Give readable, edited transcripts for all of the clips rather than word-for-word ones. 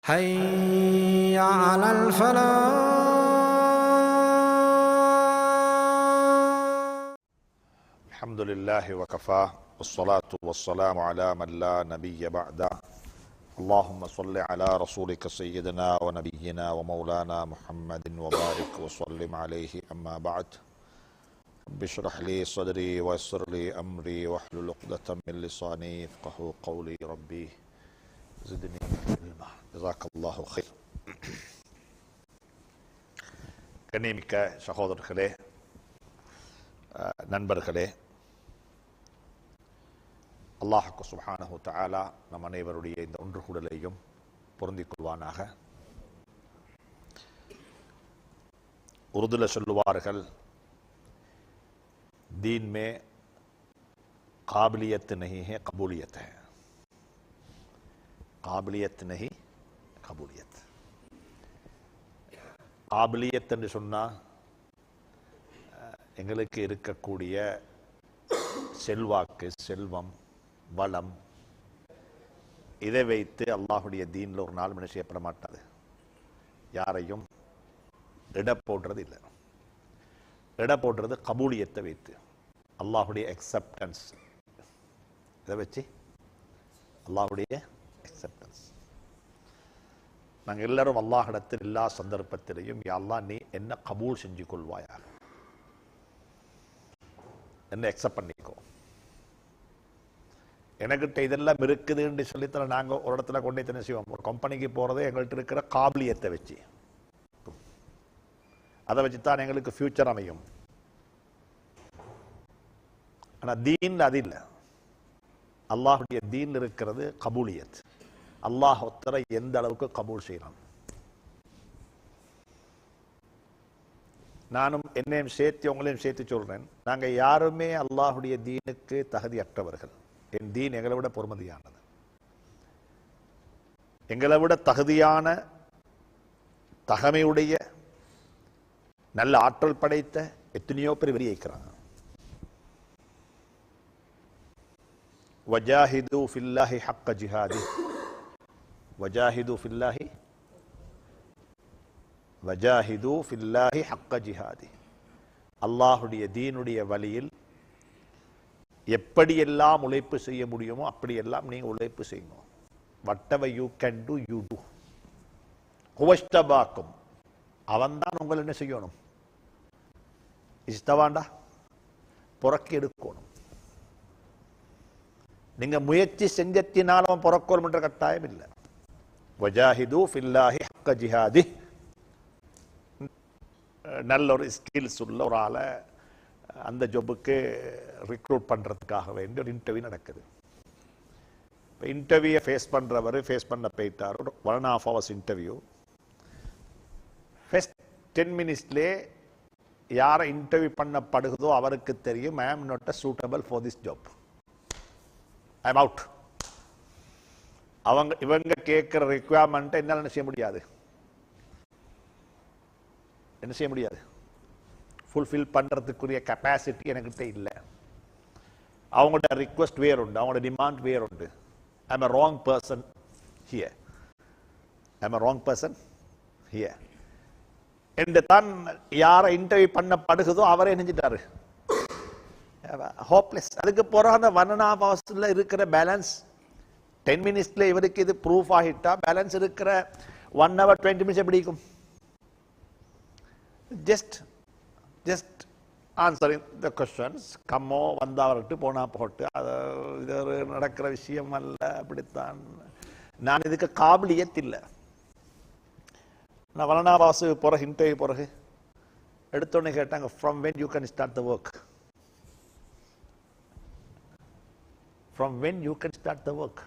حي على الفلاح. الحمد لله وكفى والصلاة والسلام على من لا نبي بعده. اللهم صل على رسولك سيدنا ونبينا ومولانا محمد وبارك وسلم عليه. أما بعد، رب اشرح لي صدري ويسر لي أمري واحلل عقدة من لساني يفقهوا قولي. ربي زدني علما. جزاك الله خير. கண்ணியமிக்க சகோதரர்களே, நண்பர்களே, அல்லாஹ் சுப்ஹானஹு தஆலா நம் அனைவருடைய இந்த ஒன்று கூடலையும் பொருந்திக் கொள்வானாக. உருதுல சொல்லுவார்கள், दीन में काबिलियत नहीं है, कबूलियत है. काबिलियत नहीं, கபூலியத். காபிலியத் என்று சொன்னால் எங்களுக்கு இருக்கக்கூடிய செல்வாக்கு, செல்வம், வளம், இதை வைத்து அல்லாஹுடைய தீனில் ஒரு நாள் என்ன செய்யப்பட மாட்டாது. யாரையும் இட போடுறது இல்லை. இட போடுறது கபூலியத்தை வைத்து, அல்லாஹுடைய அக்செப்டன்ஸ். இதை வச்சு அல்லாஹுடைய அக்செப்டன்ஸ். நாங்கள் எல்லாரும் அல்லாஹிடத்தில் எல்லா சந்தர்ப்பத்திலையும், யா அல்லாஹ் நீ என்ன கபூல் செஞ்சு கொள்வாயாக, என்ன அக்செப்ட் பண்ணிக்கோ. எனக்கிட்ட இதெல்லாம் இருக்குதுன்னு சொல்லித்தர நாங்கள் ஒரு இடத்துல கொண்டே என்ன செய்வோம், ஒரு கம்பெனிக்கு போகிறதே எங்கள்கிட்ட இருக்கிற காபிலியத்தை வச்சு. அதை வச்சு தான் எங்களுக்கு ஃபியூச்சர் அமையும். ஆனால் தீன் அது இல்லை. அல்லாஹுடைய தீன் இருக்கிறது கபூலியத். அல்லாஹ் ஒத்தரை எந்த அளவுக்கு கபூல் செய்யலாம். நானும் என்னையும் சேர்த்து உங்களையும் சேர்த்து சொல்றேன், நாங்க யாருமே அல்லாஹுடைய தீனுக்கு தகுதியற்றவர்கள். என் தீன் எங்களை விட பொறுமதியானது. எங்களை விட தகுதியான, தகமையுடைய, நல்ல ஆற்றல் படைத்த எத்தனையோ பேர் வெளியேற்கிறாங்க. வஜாஹிது ஃபில்லாஹி ஹக்க ஜிஹாதி, வஜாஹிது ஃபில்லாஹி, வஜாஹிது ஃபில்லாஹி ஹக்க ஜிஹாதி. அல்லாஹுடைய தீனுடைய வழியில் எப்படியெல்லாம் உழைப்பு செய்ய முடியுமோ அப்படியெல்லாம் நீங்க உழைப்பு செய்யணும். whatever you can do, you do. ஹுவஸ்தபாக்கும், அவன்தான் உங்களை என்ன செய்யணும், இஸ்தவாண்டா புறக்கி எடுக்கணும். நீங்க முயற்சி செஞ்சத்தினால அவன் புறக்கோலும் என்ற கட்டாயம் இல்லை. வஜாஹிது ஃபில்லாஹி ஹக்க ஜிஹாதி. நல்ல ஒரு ஸ்கில்ஸ் உள்ள ஒரு ஆளை அந்த ஜாபுக்கு ரிக்ரூட் பண்றதுக்காக வேண்டி ஒரு இன்டர்வியூ நடக்குது. இப்போ இன்டர்வியூ ஃபேஸ் பண்றவர் ஃபேஸ் பண்ண போயிட்டார். 1.5 hours இன்டர்வியூ. ஃபர்ஸ்ட் 10 minutesலே யாரை இன்டர்வியூ பண்ணப்படுகிறதோ அவருக்கு தெரியும், I am not suitable for this job, I am out. இவங்க கேட்கிற ரிக்வயர்மெண்ட்டை என்னால செய்ய முடியாது, என்ன செய்ய முடியாது, ஃபுல்ஃபில் பண்றதுக்குரிய கெப்பாசிட்டி என்கிட்ட இல்லை. அவங்களோட ரிக்வெஸ்ட் வேறு உண்டு, அவங்களோட டிமாண்ட் வேறு உண்டு. I am a wrong person here, I am a wrong person here என்று தான் யாரை இன்டர்வியூ பண்ணப்படுகிறதோ அவரே நினைச்சிட்டாரு, ஹோப்லெஸ். அதுக்கு போற அந்த 1.5 hours இருக்கிற பேலன்ஸ் 10 minutesல இவருக்கு இது ப்ரூஃப் ஆகிட்டா பேலன்ஸ் இருக்கிற 1 hour 20 minutes எப்படி இருக்கும்? Just answering the questions. கம்மோ வந்தா வரட்டு, போனா போட்டு, அது இது ஒரு நடக்கிற விஷயம் அல்ல. அப்படித்தான். நான் இதுக்கு காபிலியத் இல்லை. நான் 1.5 hours பிறகு இன்டர்வியூ பிறகு எடுத்தோடனே கேட்டாங்க, from when you can start the work, from when you can start the work.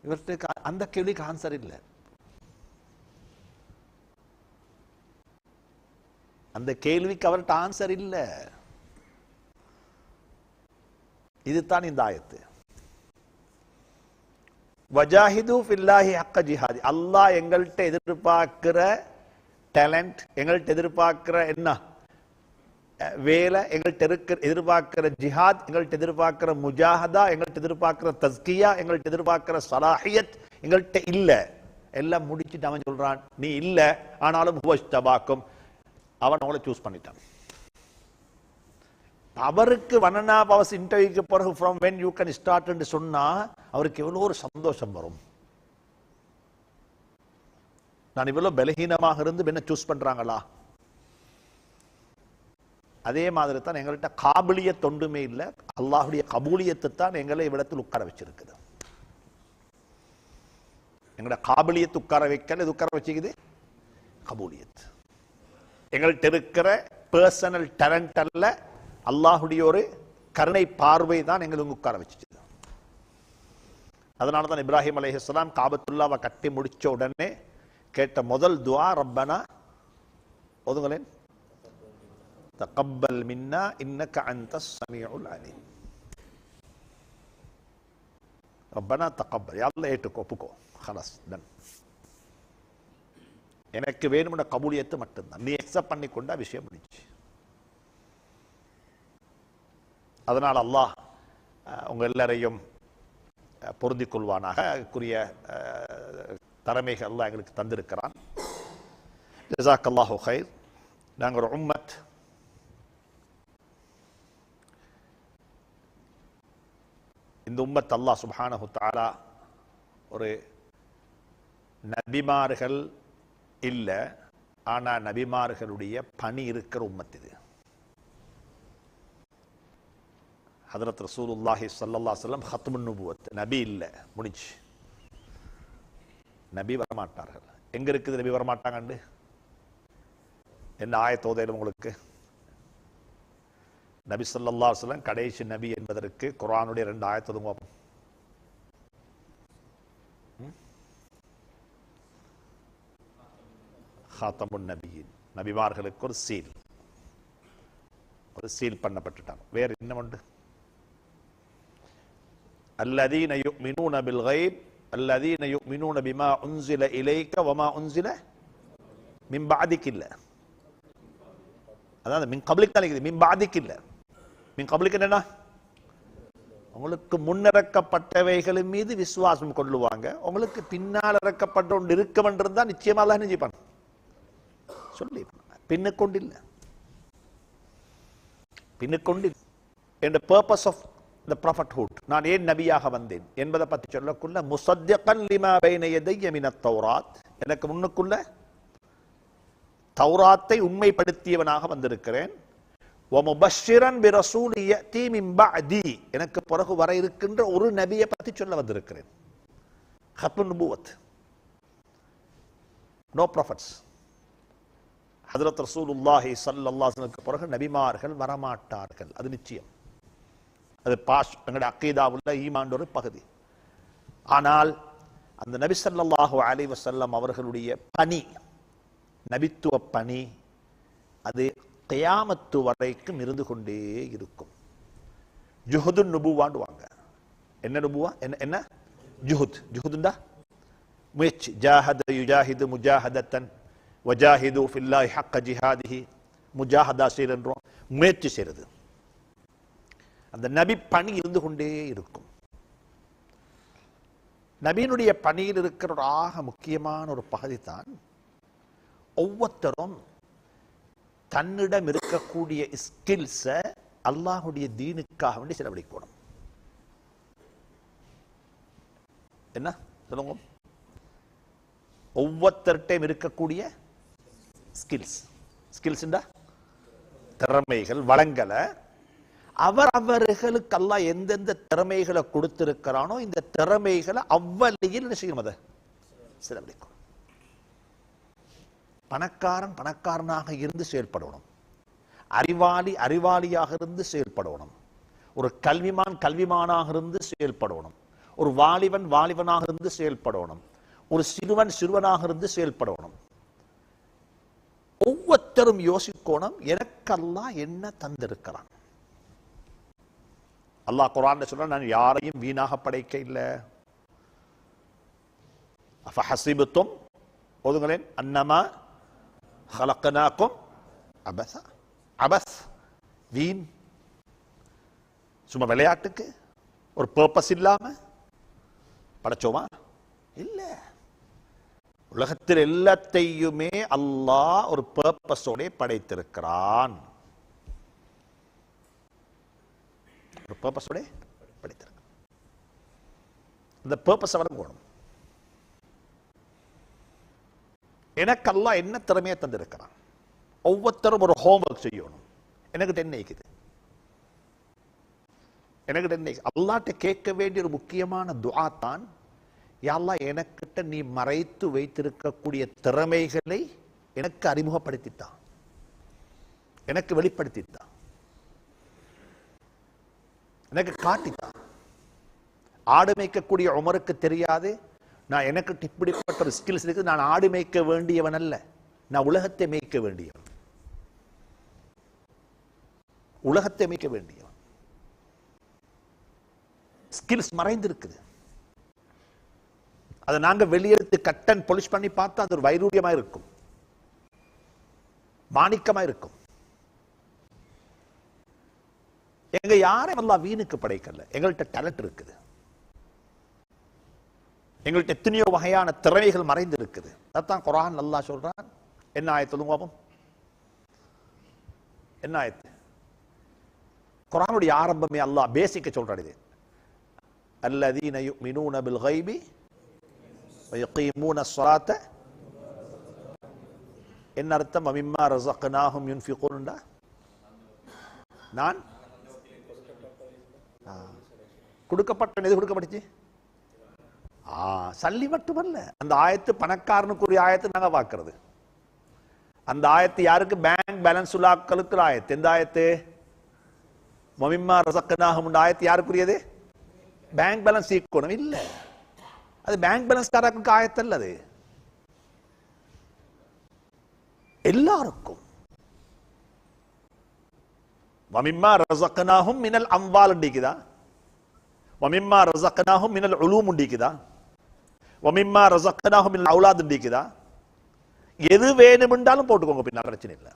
இவருக்கு அந்த கேள்விக்கு ஆன்சர் இல்லை. அந்த கேள்விக்கு அவர்கிட்ட ஆன்சர் இல்லை. இதுதான் இந்த ஆயத்து. வஜாஹிது ஃபில்லாஹி ஹக்க ஜிஹாதி. அல்லாஹ் எங்கள்கிட்ட எதிர்பார்க்கிற டேலண்ட், எங்கள்கிட்ட எதிர்பார்க்கிற என்ன வேலை எங்கள்கிட்ட எதிர்பார்க்கிற ஜிஹாத், எங்கள்கிட்ட எதிர்பார்க்கிற முஜாஹதா, எங்கள்கிட்ட எதிர்பார்க்கிற தஸ்கியா, எங்கள்கிட்ட எதிர்பார்க்கிற சலாஹியத் எங்கள்கிட்ட இல்ல. எல்லாம் முடிச்சுட்டு அவன் சொல்றான் நீ இல்ல, ஆனாலும் ஹுவஸ்தபாக்கும், அவன் அவங்கள சூஸ் பண்ணிட்டான். அவருக்கு வனனா பவஸ் இன்டர்வியூக்கு பிறகு from when you can start சொன்னா அவருக்கு எவ்வளோ ஒரு சந்தோஷம் வரும். நான் இவ்வளவு பலகீனமாக இருந்து என்ன சூஸ் பண்றாங்களா? அதே மாதிரி தான் எங்கள்கிட்ட காபிலியத் ஒன்றுமே இல்லை, அல்லாஹுடைய கபூலியத்தை தான் எங்களை இவ்விடத்தில் உட்கார வச்சிருக்குது. எங்களோட காபிலியத் உட்கார வைக்கல, இது உட்கார வச்சுக்குது கபூலியத். எங்கள்கிட்ட இருக்கிற பர்சனல் டேலண்ட் அல்ல, அல்லாஹுடைய ஒரு கருணை பார்வை தான் எங்களுக்கு உட்கார வச்சுச்சு. அதனால தான் இப்ராஹிம் அலைஹிஸ்ஸலாம் காபத்துல்லாவை கட்டி முடிச்ச உடனே கேட்ட முதல் துஆ ரப்பனா ஓதுங்களேன், தகப்பல் மின்னா இன்னக அன்தஸ் ஸமீஉல் அலீம். ரப்பனா தகப்பல், யா அல்லாஹ் ஏற்றுக்கோ, ஒப்புக்கோ, خلاص டன். எனக்கு வேணும்ன கபூலியத்து மட்டும்தான், நீ அக்செப்ட் பண்ணி கொண்டா விஷயம் முடிஞ்சு. அதனால் அல்லாஹ் உங்க எல்லாரையும் பொருந்திக் கொள்வானாக. அதுக்குரிய தலைமைகள் அல்லாஹ் எங்களுக்கு தந்திருக்கிறான். ஜஸாக்கல்லாஹு கைர். நாங்கள் ஒரு உம்மத், இந்த உம்மத் அல்லாஹ் சுப்ஹானஹு தஆலா ஒரு நபிமார்கள் இல்ல, ஆனா நபிமார்களுடைய பணி இருக்கிற உம்மத் இது. ஹதரத் ரசூலுல்லாஹி ஸல்லல்லாஹு அலைஹி வஸல்லம் ஹத்முன் நுபுவத், நபி இல்ல, முடிஞ்சு. நபி வரமாட்டார்கள். எங்க இருக்குது நபி வரமாட்டாங்க? என்ன ஆயத் ஓதையிலும் உங்களுக்கு நபி ஸல்லல்லாஹு அலைஹி வஸல்லம் கடைசி நபி என்பதற்கு குர்ஆனுடைய 2 ஆயத் ஓதுங்க. ஹாத்தமுன் நபியின், நபிமார்களுக்கு ஒரு சீல் பண்ணப்பட்டுட்டாங்க. வேற என்ன உண்டு? அல்லதீன யுமினூன பில் கைப் அல்லதீன யுமினூன பிமா உன்ஸில இலைக வமா உன்ஸில மின் பஅதிக் இல்ல. அதாவது மின் கப்லிக் தான் இருக்குது, மின் பஅதிக் இல்ல. மின் கப்லிக் என்ன? உங்களுக்கு முன்னிறக்கப்பட்டவைகளின் மீது விசுவாசம் கொள்ளுவாங்க. உங்களுக்கு பின்னால் இறக்கப்பட்ட ஒன்று இருக்கும் என்றிருந்தா நிச்சயமா அல்லாஹ் நினைப்பான் சொல்லி பின்னுக்கொண்டில்ல, பின்னுக்கொண்டில். என்ற பர்பஸ் ஆஃப் த ப்ராஃபட்ஹுட், நான் ஏன் நபியாக வந்தேன் என்பதை பற்றி சொல்லக்குள்ள முஸத்திகன் லிமா பைன யதைய மினத் தௌராத், எனக்கு முன்னுக்குள்ள தௌராத்தை உண்மைப்படுத்தியவனாக வந்திருக்கிறேன். வ முபஷ்ஷிரன் பிரசூலி யதி மின் பஅதி, எனக்கு பிறகு வர இருக்கின்ற ஒரு நபியை பற்றி சொல்ல வந்திருக்கிறேன். ஹத்முன் நுபுவத், நோ ப்ராஃபட்ஸ். ஹதரத் ரசூலுல்லாஹி ஸல்லல்லாஹு அலைஹி வஸல்லம் பிறகு நபிமார்கள் வரமாட்டார்கள், அது நிச்சயம். அது எங்களுடைய அக்கீதாவுள்ள ஈமான் ஒரு பகுதி. ஆனால் அந்த நபி ஸல்லல்லாஹு அலைஹி வஸல்லம் அவர்களுடைய பணி, நபித்துவ பணி, அது கியாமத்து வரைக்கும் இருந்து கொண்டே இருக்கும். ஜுஹுதுன் நுபுவாண்டுவாங்க. என்ன நுபுவா? என்ன ஜுஹுத்? ஜுஹுதுண்டா முயற்சி. ஜாஹத யுஜாஹிது முஜாஹதத்தன் வஜாஹிது ஃபில்லாஹி ஹக்க ஜிஹாதிஹி, முஜாஹதா செய்யறோம், முயற்சி செய்யறது. அந்த நபி பணி இருந்து கொண்டே இருக்கும். நபியினுடைய பணியில் இருக்கிற ஒரு ஆக முக்கியமான ஒரு பகுதி தான் ஒவ்வொருத்தரும் தன்னிடம் இருக்கக்கூடிய ஸ்கில்ஸை அல்லாஹுடைய தீனுக்காக வேண்டி செலவழிக்கணும். என்ன சொல்லுங்க? ஒவ்வொருத்தர்கிட்டையும் இருக்கக்கூடிய ஸ்கில்ஸ் திறமைகள், வளங்களை அவர்களுக்கு அல்லாஹ் எந்தெந்த திறமைகளை கொடுத்திருக்கிறானோ இந்த திறமைகளை அவ்வளியில் என்ன செய்யணும்? அதை செலவழிக்கணும். பணக்காரனாக இருந்து செயல்படணும், அறிவாளியாக இருந்து செயல்படணும், ஒரு கல்விமானாக இருந்து செயல்படணும், ஒரு வாலிபனாக இருந்து செயல்படணும், ஒரு சிறுவனாக இருந்து செயல்படணும். ஒவ்வொருத்தரும் யோசிக்கணும், எனக்கு அல்லாஹ் என்ன தந்திருக்கிறான். அல்லாஹ் குர்ஆன்ல சொல்றான், நான் யாரையும் வீணாக படைக்க இல்லை. அஃபஹஸிபதும் ஓதுங்களேன், அன்னமா ஹலக்னாக்கும் அபஸா. அபஸ் வீண், சும்மா விளையாட்டுக்கு ஒரு பர்பஸ் இல்லாம படைச்சோமா? இல்ல. உலகத்தில் எல்லாத்தையுமே அல்லாஹ் ஒரு பர்பஸோட படைத்திருக்கிறான். ஒரு பர்பஸோட படைத்திருக்கிறான். இந்த பர்பஸ் வழங்கணும். எனக்கு அல்லாஹ் என்ன திறமையை தந்திருக்கிறான்? ஒவ்வொருத்தரும் ஒரு ஹோம்ஒர்க் செய்யணும். எனக்கு என்ன இருக்குது? எனக்கு என்ன அல்லாஹ்ட்ட கேட்க வேண்டிய ஒரு முக்கியமான துஆ தான், யா அல்லாஹ் எனக்கிட்ட நீ மறைத்து வைத்திருக்கக்கூடிய திறமைகளை எனக்கு அறிமுகப்படுத்தித்தான், எனக்கு வெளிப்படுத்தித்தான், எனக்கு காட்டித்தான். ஆடு மேய்க்கக்கூடிய உமருக்கு தெரியாது, நான் எனக்கு இப்படிப்பட்ட ஒரு ஸ்கில்ஸ் இருக்குது, நான் ஆடு மேய்க்க வேண்டியவன் அல்ல, நான் உலகத்தை மேய்க்க வேண்டியவன், உலகத்தை மேய்க்க வேண்டியவன். ஸ்கில்ஸ் மறைந்திருக்குது. அதை நாங்க வெளியெடுத்து கட்டன் பொலிஷ் பண்ணி பார்த்தா அது ஒரு வைரூரியமா இருக்கும், மாணிக்கமா இருக்கும். எங்க யாரையும் அல்லாஹ் வீணுக்கு படைக்கல. எங்கள்கிட்ட டேலண்ட் இருக்குது, எங்கள்கிட்ட எத்தனையோ வகையான திறமைகள் மறைந்து இருக்குது. அதான் குர்ஆன் அல்லாஹ் சொல்றான். என்ன ஆயத்து பாப்போம்? என்ன ஆயத்து? குர்ஆனுடைய ஆரம்பமே அல்லாஹ் பேசிக்க சொல்றான். இது அல்லதீன யுமினூன பில் கைபி வயகீமூன ஸ்ஸலாத்த. என்ன அர்த்தம்? மிம்மா ரஸக்னாஹும் யுன்ஃபிகூன். நான் கொடுக்கப்பட்ட எது கொடுக்கப்பட்டுச்சு? சல்லி மட்டுமல்ல. அந்த ஆயத்து பணக்காரனுக்குரிய ஆயத்து நாங்க பார்க்கிறது. அந்த ஆயத்து யாருக்கு? பேங்க் பேலன்ஸ் உலாக்களுக்கு ஆயத்து. எந்த ஆயத்து? மிம்மா ரஸக்னாஹும் ஆயத்து யாருக்குரியது? பேங்க் பேலன்ஸ் ஈக்கணும் இல்ல, அது பேங்க் பேலன்ஸ் காரருக்கு ஆயத்தல்ல, அது எல்லாருக்கும். வமிம்மா ரஸக்னாஹும் மினல் அம்வால் உண்டிக்குதா, வமிம்மா ரஸக்னாஹும் மினல் உலூம் உண்டிக்குதா, வமிம்மா ரஸக்னாஹும் மினல் அவுலாத் உண்டிக்குதா. எது வேணுமென்றாலும் போட்டுக்கோங்க, பின்ன பிரச்சனை இல்லை.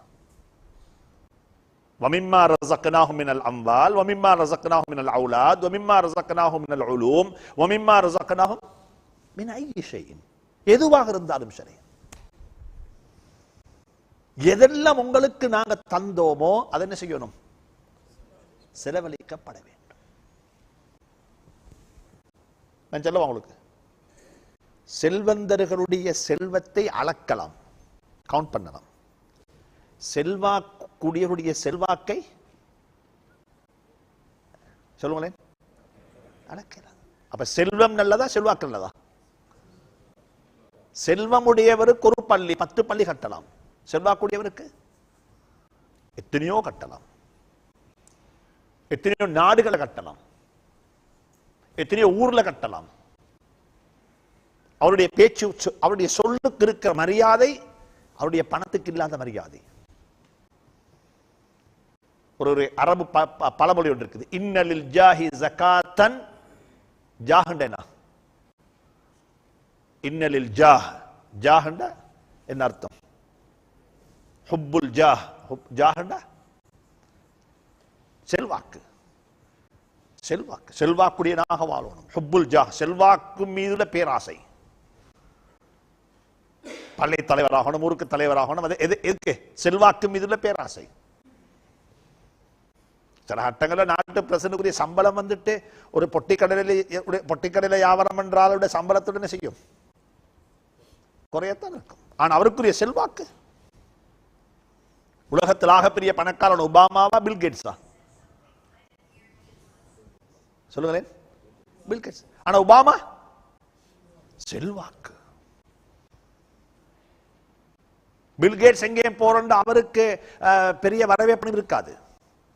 وَمِمَّا رَزَقْنَاهُمْ مِنَ الْأَمْوَالِ وَمِمَّا رَزَقْنَاهُمْ مِنَ الْأَوْلَادِ وَمِمَّا رَزَقْنَاهُمْ مِنَ الْعُلُومِ وَمِمَّا رَزَقْنَاهُمْ مِنْ أَيِّ شَيْءٍ. எதுவாக இருந்தாலும் சரி, எதெல்லாம் உங்களுக்கு நாங்க தந்தோமோ அதை என்ன செய்யணும்? செலவழிக்கப்பட வேண்டும். நான் சொல்லுவேன் உங்களுக்கு, செல்வந்தர்களுடைய செல்வத்தை அளக்கலாம், கவுண்ட் பண்ணலாம். செல்வாக்குடையவருடைய செல்வாக்கை சொல்லுங்களேன் அளக்கலாம். அப்ப செல்வம் நல்லதா, செல்வாக்கு நல்லதா? செல்வமுடையவருக்கு ஒரு பள்ளி 10 பள்ளி கட்டலாம், செல்வாக்குடையவருக்கு எத்தனையோ கட்டலாம், எத்தனையோ நாடுகளை கட்டலாம், எத்தனையோ ஊர்ல கட்டலாம். அவருடைய பேச்சு, அவருடைய சொல்லுக்கு இருக்கிற மரியாதை அவருடைய பணத்துக்கு இல்லாத மரியாதை. ஒரு அரபு பழமொழி ஒன்று இருக்குது, இன்னலில் ஜாஹி ஜகாத்தன். ஜாஹண்டனா இன்னலில் ஜாஹ். ஜாஹண்ட என்ன அர்த்தம்? ஹுப்புல் ஜாஹ். ஜாஹண்ட செல்வாக்கு. செல்வாக்கு, செல்வாக்குடையனாக வாழணும். ஹுப்புல் ஜாஹ், செல்வாக்கு மீதுள்ள பேராசை. பள்ளி தலைவராகணும், ஊருக்கு தலைவராகணும், அது எதுக்கு? செல்வாக்கு மீதுள்ள பேராசை. சில கட்டங்களில் நாட்டு பிரசிடன்ட்டுக்குரிய சம்பளம் வந்துட்டு ஒரு பொட்டிக்கடையில வியாபாரம் என்றால் சம்பளத்துடன் செய்யும், குறையத்தான் இருக்கும். ஆனா அவருக்குரிய செல்வாக்கு, உலகத்தில் ஆகப்பெரிய பணக்காரன் ஒபாமாவா பில்கேட்ஸா? சொல்லுங்களேன். பில்கேட்ஸ். ஆனா ஒபாமா செல்வாக்கு. பில்கேட்ஸ் எங்கேயும் போறோம், அவருக்கு பெரிய வரவேற்பு இருக்காது.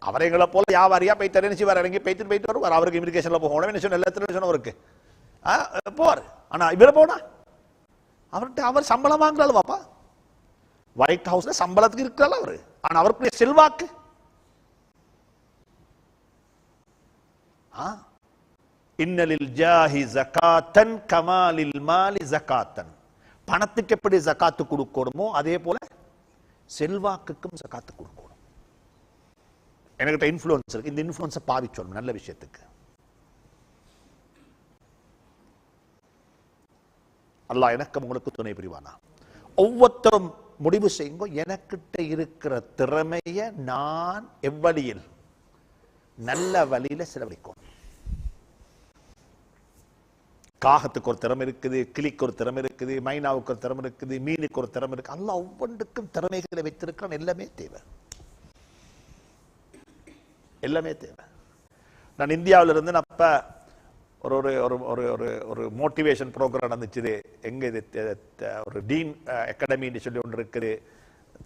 அவரைங்களை போல வியாபாரியா போய் தெரிஞ்சு வர இறங்கி போயிட்டு வருவார். அவருக்கு இமிகிரேஷன்ல போகணும், எல்லாத்திலும் அவருக்கு போவார். ஆனா இவர போனா அவர்கிட்ட அவர் சம்பளம் வாங்குறாள் பாப்பா, ஒயிட் ஹவுஸ்ல சம்பளத்துக்கு இருக்கிறாள் அவரு. ஆனா அவருக்குரிய செல்வாக்கு, இன்னலில் ஜாஹி ஜகாத்தன் கமாலில் மாலி ஜகாத்தன். பணத்துக்கு எப்படி ஜகாத்து கொடுக்கணுமோ அதே போல செல்வாக்குக்கும் ஜகாத்து கொடுக்கணும். என்கிட்ட இன்ஃப்ளூயன்ஸ் இருக்கு, இந்த இன்ஃப்ளூயன்ஸை பாவிச்சோம் நல்ல விஷயத்துக்கு. அல்லாஹ் எனக்கு உங்களுக்கு துணை புரிவானா. ஒவ்வொருத்தரும் முடிவு செய்யுங்க, எனக்கிட்ட இருக்கிற திறமைய நான் எவ்வழியில் நல்ல வழியில செலவழிக்கும். காகத்துக்கு ஒரு திறமை இருக்குது, கிளிக்கு ஒரு திறமை இருக்குது, மைனாவுக்கு ஒரு திறமை இருக்குது, மீனுக்கு ஒரு திறமை இருக்கு. அல்லாஹ் ஒவ்வொன்றுக்கும் திறமைகளை வைத்திருக்கான். எல்லாமே தேவை, எல்லாமே தேவை. நான் இந்தியாவில் இருந்து அப்ப ஒரு ஒரு ஒரு ஒரு ஒரு மோட்டிவேஷன் ப்ரோக்ராம் நடந்துச்சு. எங்க இது ஒரு டீன் அகாடமின்னு சொல்லி ஒன்று இருக்குது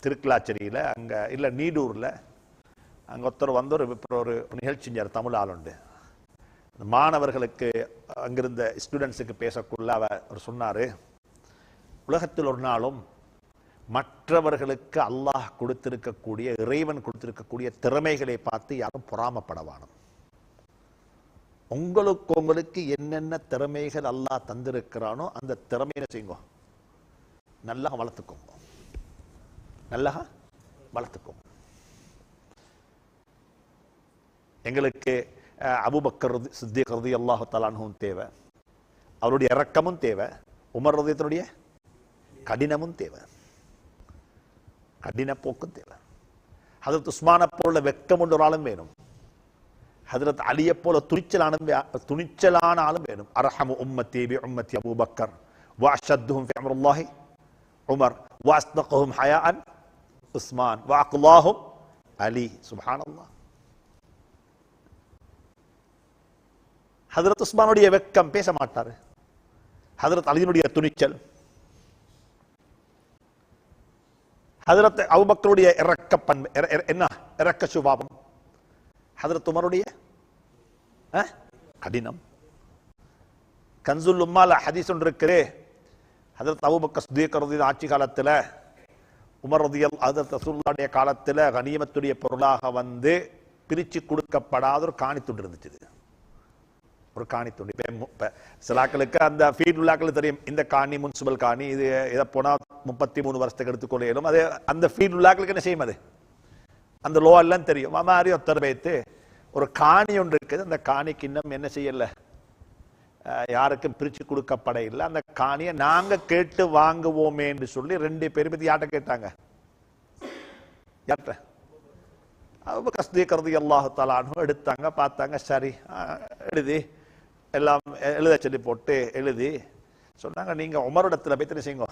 திருக்கலாச்சேரியில், அங்க இல்ல நீடூர்ல. அங்க ஒருத்தர் வந்து ஒரு நிகழ்ச்சி செஞ்சார், தமிழ் ஆளுண்டு. மாணவர்களுக்கு அங்கிருந்த ஸ்டூடெண்ட்ஸுக்கு பேசக்குள்ள அவர் சொன்னாரு, உலகத்தில் ஒரு நாளும் மற்றவர்களுக்கு அல்லாஹ் கொடுத்திருக்கக்கூடிய, இறைவன் கொடுத்திருக்கக்கூடிய திறமைகளை பார்த்து யாரும் பொறாமப்படவானும். உங்களுக்கு என்னென்ன திறமைகள் அல்லாஹ் தந்திருக்கிறானோ அந்த திறமையை செய்யுங்க, நல்லா வளர்த்துக்கோங்க, நல்லா வளர்த்துக்கோங்க. எங்களுக்கு அபூபக்கர் சித்திக் ரலியல்லாஹு தஆலா அன்ஹு தேவை, அவருடைய இரக்கமும் தேவை, உமர் ரலியல்லாஹுடைய கடினமும் தேவை, கடின போக்கும் தேவை. ஹஜ்ரத் உஸ்மானை போல வெக்கம் கொண்ட ஒரு ஆளும் வேணும், ஹஜ்ரத் அலியை போல துணிச்சலான ஆளும் வேணும். அர்ஹமு உம்மத்தி பி உம்மத்தி அபூபக்கர் வ அஷத்துஹும் ஃபி அம்ரில்லாஹி உமர் வ அஸ்தகுஹும் ஹயாஅன் உஸ்மான் வ அக்லாஹும் அலி. சுப்ஹானல்லாஹ். ஹஜ்ரத் உஸ்மானுடைய வெக்கம், பேச மாட்டாரு. ஹஜ்ரத் அலியினுடைய துணிச்சல், ஹஜ்ரத் அபூபக்கருடைய இரக்க சுபாவம், ஹஜ்ரத் உமருடைய கடினம். கன்சுல் உம்மால ஹதீஸ் ஒன்று இருக்கிறே, ஹஜ்ரத் அபூபக்கர் சித்திக் ரலியல்லாஹு ஆட்சி காலத்தில், உமர் ரலியல்லாஹு ஹஜ்ரத் ரசூலுல்லாஹுடைய காலத்தில் கனிமத்துடைய பொருளாக வந்து பிரிச்சு கொடுக்கப்படாத ஒரு காணி துண்டு இருந்துச்சு. ஒரு காணி துண்டு. இப்ப சிலாக்களுக்கு அந்த ஃபீல்ட் உள்ளாக்களுக்கு தெரியும், இந்த காணி முனிசிபல் காணி, இது இதை போனா 33 வருஷத்துக்கு எடுத்துக்கொள்ள இயலும். அது அந்த ஃபீல்ட் உள்ளாக்களுக்கு என்ன செய்யும், அது அந்த லோ எல்லாம் தெரியும். மாதிரி ஒருத்தர் வைத்து ஒரு காணி ஒன்று இருக்குது, அந்த காணிக்கு இன்னும் என்ன செய்யல, யாருக்கும் பிரிச்சு கொடுக்கப்பட இல்லை. அந்த காணியை நாங்க கேட்டு வாங்குவோமே என்று சொல்லி 2 பேர் பத்தி யார்கிட்ட கேட்டாங்க, யார்கிட்ட? அபூபக்கர் சித்திக் ரலியல்லாஹு தஆலா அன்ஹு எடுத்தாங்க, பார்த்தாங்க, சரி எழுதி எல்லாம் எழுத சொல்லி போட்டு எழுதி சொன்னாங்க, நீங்க உமரிடத்துல போய் என்ன செய்யுங்க,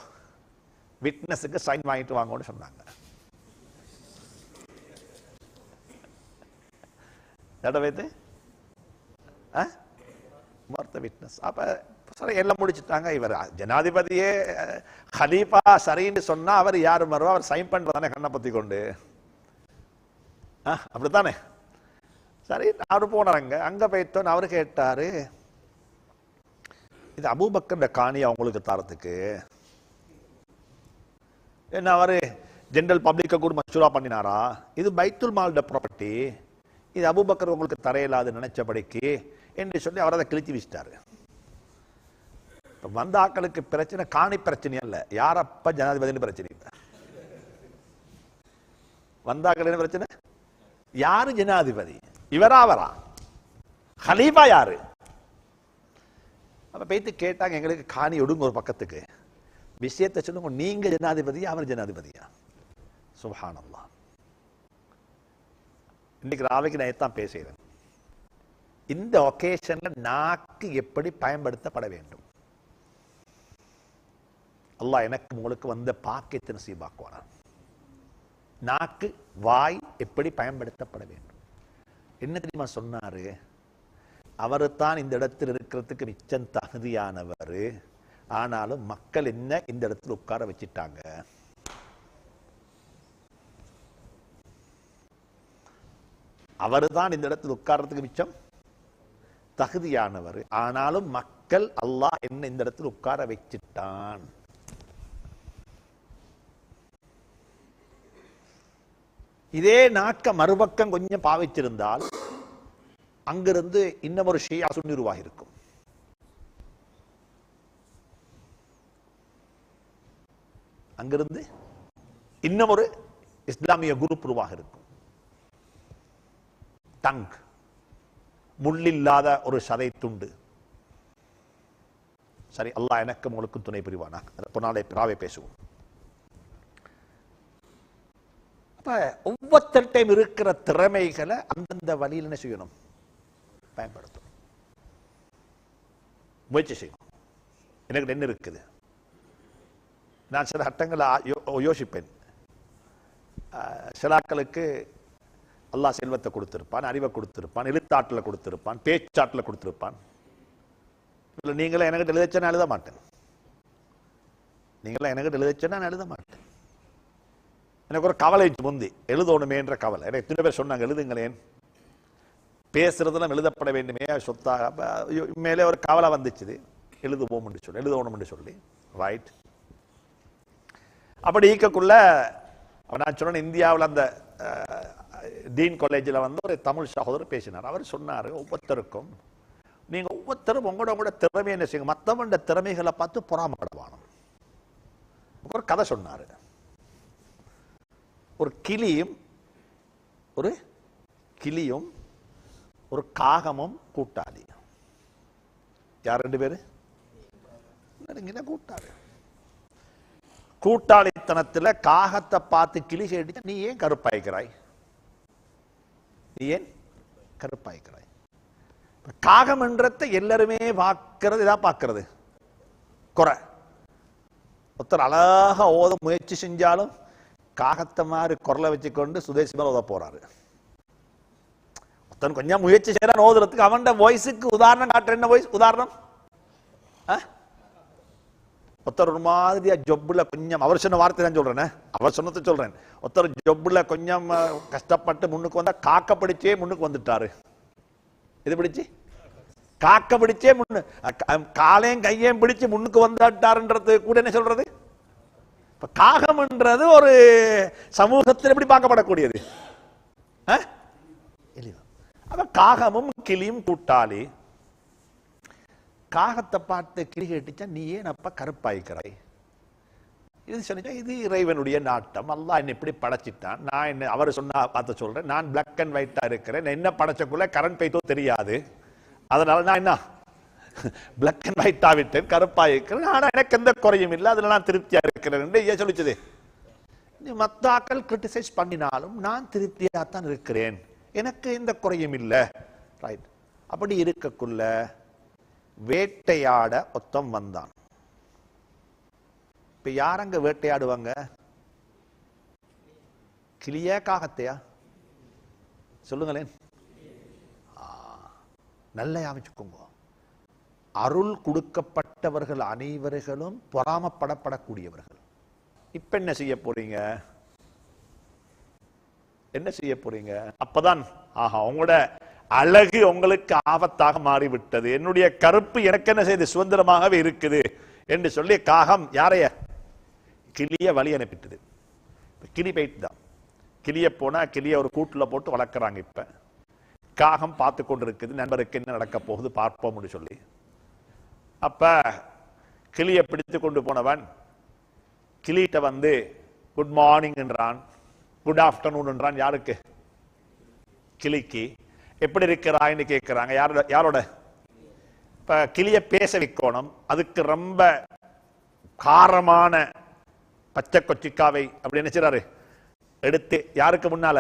விட்னஸுக்கு சைன் வாங்கிட்டு வாங்கன்னு சொன்னாங்க. வைத்து விட்னஸ். அப்ப சரி எல்லாம் முடிச்சுட்டாங்க. இவர் ஜனாதிபதியே ஹலீஃபா சரின்னு சொன்னா அவர் யாரு மறுவா, அவர் சைன் பண்றதானே கண்ணை பத்தி கொண்டு, அப்படித்தானே. சரி அவரு போனாங்க, அங்க போயிட்டோன்னு அவரு கேட்டாரு, இது அபூபக்கர் காணி அவங்களுக்கு தாரத்துக்கு என்ன அவரு ஜெனரல் பப்ளிக்க கூட மஷூரா பண்ணினாரா? இது பைத்துல் மால்ட ப்ராப்பர்ட்டி, இது அபூபக்கர் உங்களுக்கு தரையில்லாது நினைச்சபடிக்கு என்று சொல்லி அவர் அதை கிழிச்சு வச்சிட்டாரு. வந்த ஆக்களுக்கு பிரச்சனை காணி பிரச்சனை அல்ல, யாரப்ப ஜனாதிபதி பிரச்சனை இல்லை. வந்த ஆக்கள் என்ன பிரச்சனை, யாரு ஜனாதிபதி, இவரா அவரா, ஹலீஃபா யாரு? அப்ப போயிட்டு கேட்டாங்க, எங்களுக்கு காணி ஒடுங்க ஒரு பக்கத்துக்கு, விஷயத்தை சொல்லுங்க, நீங்க ஜனாதிபதியா அவர் ஜனாதிபதியா? சுப்ஹானல்லாஹ். இன்னைக்கு ராவைக்கு நான் தான் பேசுகிறேன், இந்த ஒகேஷன்ல நாக்கு எப்படி பயன்படுத்தப்பட வேண்டும். அல்லாஹ் எனக்கு உங்களுக்கு வந்த பாக்கியத்தை நசீபாக்குவானா. நாக்கு வாய் எப்படி பயன்படுத்தப்பட வேண்டும். என்ன தெரியுமா சொன்னாரு, அவரு தான் இந்த இடத்தில் இருக்கிறதுக்கு மிச்சம் தகுதியானவர், ஆனாலும் மக்கள் என்ன இந்த இடத்துல உட்கார வச்சிட்டாங்க. அவரு தான் இந்த இடத்தில் உட்கார்றதுக்கு மிச்சம் தகுதியானவர், ஆனாலும் மக்கள் அல்லாஹ் என்ன இந்த இடத்தில் உட்கார வச்சிட்டான். இதே நாக்க மறுபக்கம் கொஞ்சம் பாவிச்சிருந்தால் அங்கிருந்து இன்னும் ஒரு ஷியா சுன்னி உருவாகி இருக்கும். அங்கிருந்து இன்னும் ஒரு இஸ்லாமிய குரூப் உருவாக இருக்கும். டங், முள்ளில்லாத ஒரு சதை துண்டு. சரி, அல்லாஹ் எனக்கு உங்களுக்கு துணை புரிவானா, அதை பொன்னாலே பிராவே பேசுவோம். அப்ப ஒவ்வொருத்தர்டையும் இருக்கிற திறமைகளை அந்தந்த வழியில் என்ன செய்யணும், பயன்படுத்தணும், முயற்சி செய்யணும். எனக்கு என்ன இருக்குது, நான் சில சட்டங்களை யோசிப்பேன். சிலாக்களுக்கு அல்லாஹ் செல்வத்தை கொடுத்திருப்பான், அறிவை கொடுத்திருப்பான், எழுத்தாற்றலை கொடுத்திருப்பான், பேச்சாற்றலை கொடுத்திருப்பான். இல்லை நீங்களே எனக்கு எழுதச்சா நான் எழுத மாட்டேன், நீங்களே எனக்கு எழுதச்சா நான் எழுத மாட்டேன். எனக்கு ஒரு கவலை முந்தி எழுதணுமேன்ற கவலை. எனக்கு எத்தனை பேர் சொன்னாங்க எழுதுங்களேன், பேசுறதுலாம் எழுதப்பட வேண்டுமே சொத்தாக. மேலே ஒரு கவலை வந்துச்சு, எழுதுவோம் என்று சொல்லி, எழுதணும் என்று சொல்லி. ரைட். அப்படி ஈக்கக்குள்ள நான் சொன்னேன், இந்தியாவில் அந்த டீன் காலேஜில் வந்து ஒரு தமிழ் சகோதரர் பேசினார். அவர் சொன்னார், ஒவ்வொருத்தருக்கும் நீங்க ஒவ்வொருத்தரும் உங்களோட திறமையை என்ன செய்யுங்க, மற்றவங்க திறமைகளை பார்த்து பொறாமப்படவானும். ஒரு கதை சொன்னார். ஒரு கிளியும் ஒரு காகமும் கூட்டாளி. யார் ரெண்டு பேரு? கூட்டாளி. கூட்டாளித்தனத்தில் காகத்தை பார்த்து கிளி கேட்டு, நீ ஏன் கருப்பாய்க்கிறாய், நீ ஏன் கருப்பாய்க்கிறாய்? காகம் என்றதை எல்லாருமே பார்க்கிறது, இதா பார்க்கிறது குறை. ஒருத்தர் அழகா ஓத முயற்சி செஞ்சாலும் காகத்தை மாதிரி குரலை வச்சுக்கொண்டு சுதேசி மேல ஓத போறாரு. ஒருத்தன் கொஞ்சம் முயற்சி செய்யறான் ஓதுறதுக்கு, அவன் வாய்ஸுக்கு உதாரணம் காட்டுற. என்ன வாய்ஸ் உதாரணம்? ஒருத்தர் ஒரு மாதிரியா ஜொப்புல கொஞ்சம், அவர் சொன்ன வார்த்தை தான் சொல்றேன், அவர் சொன்னதை சொல்றேன். ஒருத்தர் ஜொப்புல கொஞ்சம் கஷ்டப்பட்டு முன்னுக்கு வந்தா காக்க பிடிச்சே முன்னுக்கு வந்துட்டாரு. இது பிடிச்சு காக்க பிடிச்சே முன்னு, காலையும் கையையும் பிடிச்சு முன்னுக்கு வந்துட்டாருன்றது கூட என்ன சொல்றது? இப்ப காகம்ன்றது ஒரு சமூகத்தில் எப்படி பார்க்கப்படக்கூடியது? அப்ப காகமும் கிளியும் கூட்டாளி. காகத்தை பார்த்து கிளி கேட்டுச்சா, நீ ஏன் அப்ப கருப்பாய்க்கிறாய்? இது சொன்னா, இது இறைவனுடைய நாட்டம், அல்லாஹ் என்ன இப்படி படைச்சிட்டான். நான் என்ன அவர் சொன்னா பார்த்து சொல்றேன், நான் பிளாக் அண்ட் ஒயிட்டா இருக்கிறேன், என்ன படைச்சக்குள்ள கரண்ட் போய்த்தோ தெரியாது, அதனால நான் என்ன பிளாக் அண்ட் ஒயிட்டா விட்டேன், கருப்பாய் இருக்கிறேன். ஆனா எனக்கு எந்த குறையும் இல்லை, அதுல நான் திருப்தியா இருக்கிறேன். ஏன் சொல்லிச்சது? மத்தாக்கள் கிரிட்டிசைஸ் பண்ணினாலும் நான் திருப்தியா தான் இருக்கிறேன், எனக்கு எந்த குறையும் இல்லை. ரைட். அப்படி இருக்கக்குள்ள வேட்டையாட ஒத்தம் வந்தான். இப்ப யாரங்க வேட்டையாடுவாங்க? கிளியா காகத்தையா? சொல்லுங்களேன். நல்ல அமைச்சுக்கோங்க. அருள் கொடுக்கப்பட்டவர்கள் அனைவர்களும் பொறாமப்படப்படக்கூடியவர்கள். இப்ப என்ன செய்ய போறீங்க? என்ன செய்ய போறீங்க? அப்பதான் ஆஹா, உங்களோட அழகு உங்களுக்கு ஆபத்தாக மாறிவிட்டது, என்னுடைய கருப்பு எனக்கு என்ன செய்து சுதந்திரமாகவே இருக்குது என்று சொல்லி காகம் யாரைய? கிளிய வழி அனுப்பிட்டது. கிளி போயிட்டு தான். கிளிய போனா கிளிய ஒரு கூட்டுல போட்டு வளர்க்குறாங்க. இப்ப காகம் பார்த்து கொண்டு இருக்குது, நண்பருக்கு என்ன நடக்க போகுது பார்ப்போம்னு சொல்லி. அப்ப கிளியை பிடித்து கொண்டு போனவன் கிளிகிட்ட வந்து குட் மார்னிங் என்றான், குட் ஆஃப்டர்நூன் என்றான். யாருக்கு? கிளிக்கு. எப்படி இருக்கிறாய்ன்னு கேட்கிறாங்க. யாரோட? இப்ப கிளிய பேச வைக்கணும், அதுக்கு ரொம்ப காரமான பச்சை கொச்சிக்காவை அப்படி நினைச்சாரு எடுத்து யாருக்கு முன்னால?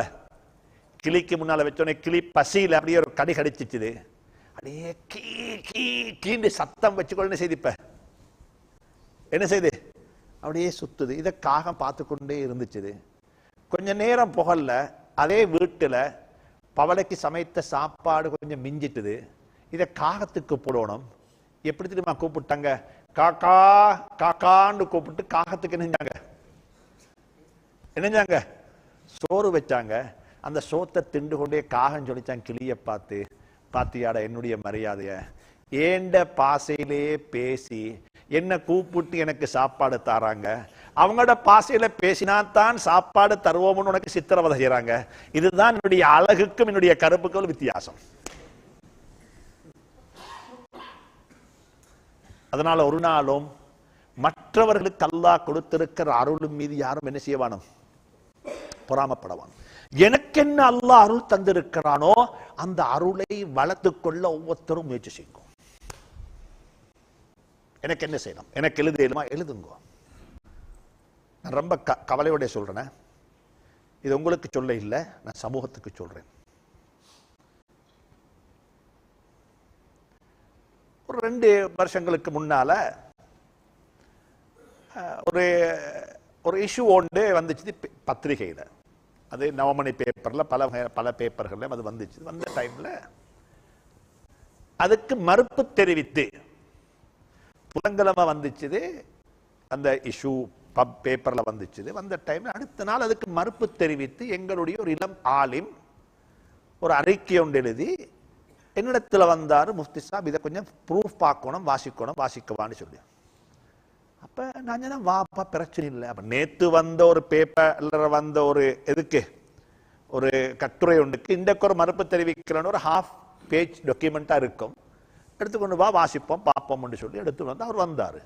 கிளிக்கு முன்னால வச்சோடனே கிளி பசியில அப்படியே ஒரு கடி கடிச்சிச்சுது. அப்படியே கீ கீ கீண்டு சத்தம் வச்சுக்கொள்ள என்ன செய்து? இப்ப என்ன செய்து? அப்படியே சுத்துது. இதை காகம் பார்த்து கொண்டே இருந்துச்சு. கொஞ்ச நேரம் புகழ்ல அதே வீட்டுல பவளைக்கு சமைத்த சாப்பாடு கொஞ்சம் மிஞ்சிட்டுது. இதை காகத்துக்கு போடணும். எப்படி தெரியுமா கூப்பிட்டாங்க? காக்கா காக்கான்னு கூப்பிட்டு காகத்துக்கு என்னஞ்சாங்க? சோறு வச்சாங்க. அந்த சோத்தை திண்டு கொண்டே காகம் சொல்லிச்சாங்க கிளிய பார்த்து, பாத்தியாட என்னுடைய மரியாதைய, ஏண்ட பாசையிலே பேசி என்ன கூப்பிட்டு எனக்கு சாப்பாடு தாராங்க, அவங்களோட பாசையில பேசினாத்தான் சாப்பாடு தருவோம்னு உனக்கு சித்திரவதை செய்யறாங்க. இதுதான் என்னுடைய அழகுக்கும் என்னுடைய கருப்புக்கும் வித்தியாசம். அதனால ஒரு நாளும் மற்றவர்களுக்கு அல்லாஹ் கொடுத்திருக்கிற அருளும் மீது யாரும் என்ன செய்யவானும்? பொறாமப்படவான். எனக்கு என்ன அல்லாஹ் அருள் தந்திருக்கிறானோ அந்த அருளை வளர்த்துக் கொள்ள ஒவ்வொருத்தரும் முயற்சி செய்யுங்க. எனக்கு என்ன செய்யலாம், எனக்கு எழுதுமா எழுதுங்க. நான் ரொம்ப கவலையோட சொல்றேன், இது உங்களுக்கு சொல்ல இல்லை, நான் சமூகத்துக்கு சொல்றேன். ஒரு 2 வருஷங்களுக்கு முன்னால ஒரு இஷ்யூ ஒன்று வந்துச்சு பத்திரிகையில். அது நவமணி பேப்பர்ல பல பேப்பர்கள்ல அது வந்துச்சு. வந்த டைம்ல அதுக்கு மறுப்பு தெரிவித்து புதன்கிழமை வந்துச்சு அந்த இஷ்யூ பேப்பர்ல வந்துச்சு. வந்த டைம்ல அடுத்த நாள் அதுக்கு மறுப்பு தெரிவித்து எங்களுடைய ஒரு இளம் ஆலிம் ஒரு அறிக்கை ஒன்று எழுதி என்னிடத்துல வந்தாரு, முஃப்தி சாப் இதை கொஞ்சம் ப்ரூஃப் பார்க்கணும், வாசிக்கவான்னு சொல்லி. அப்ப நான் சொன்னேன், வாப்பா பிரச்சனை இல்லை. அப்ப நேத்து வந்த ஒரு பேப்பர்ல வந்த ஒரு எதுக்கு ஒரு கட்டுரை ஒன்றுக்கு இன்றைக்கு ஒரு மறுப்பு தெரிவிக்கிறன்னு ஒரு ½ பேஜ் டாக்குமெண்டா இருக்கும், எடுத்துக்கொண்டு வா வாசிப்போம் பார்ப்போம்னு சொல்லி எடுத்து வந்து அவர் வந்தாரு.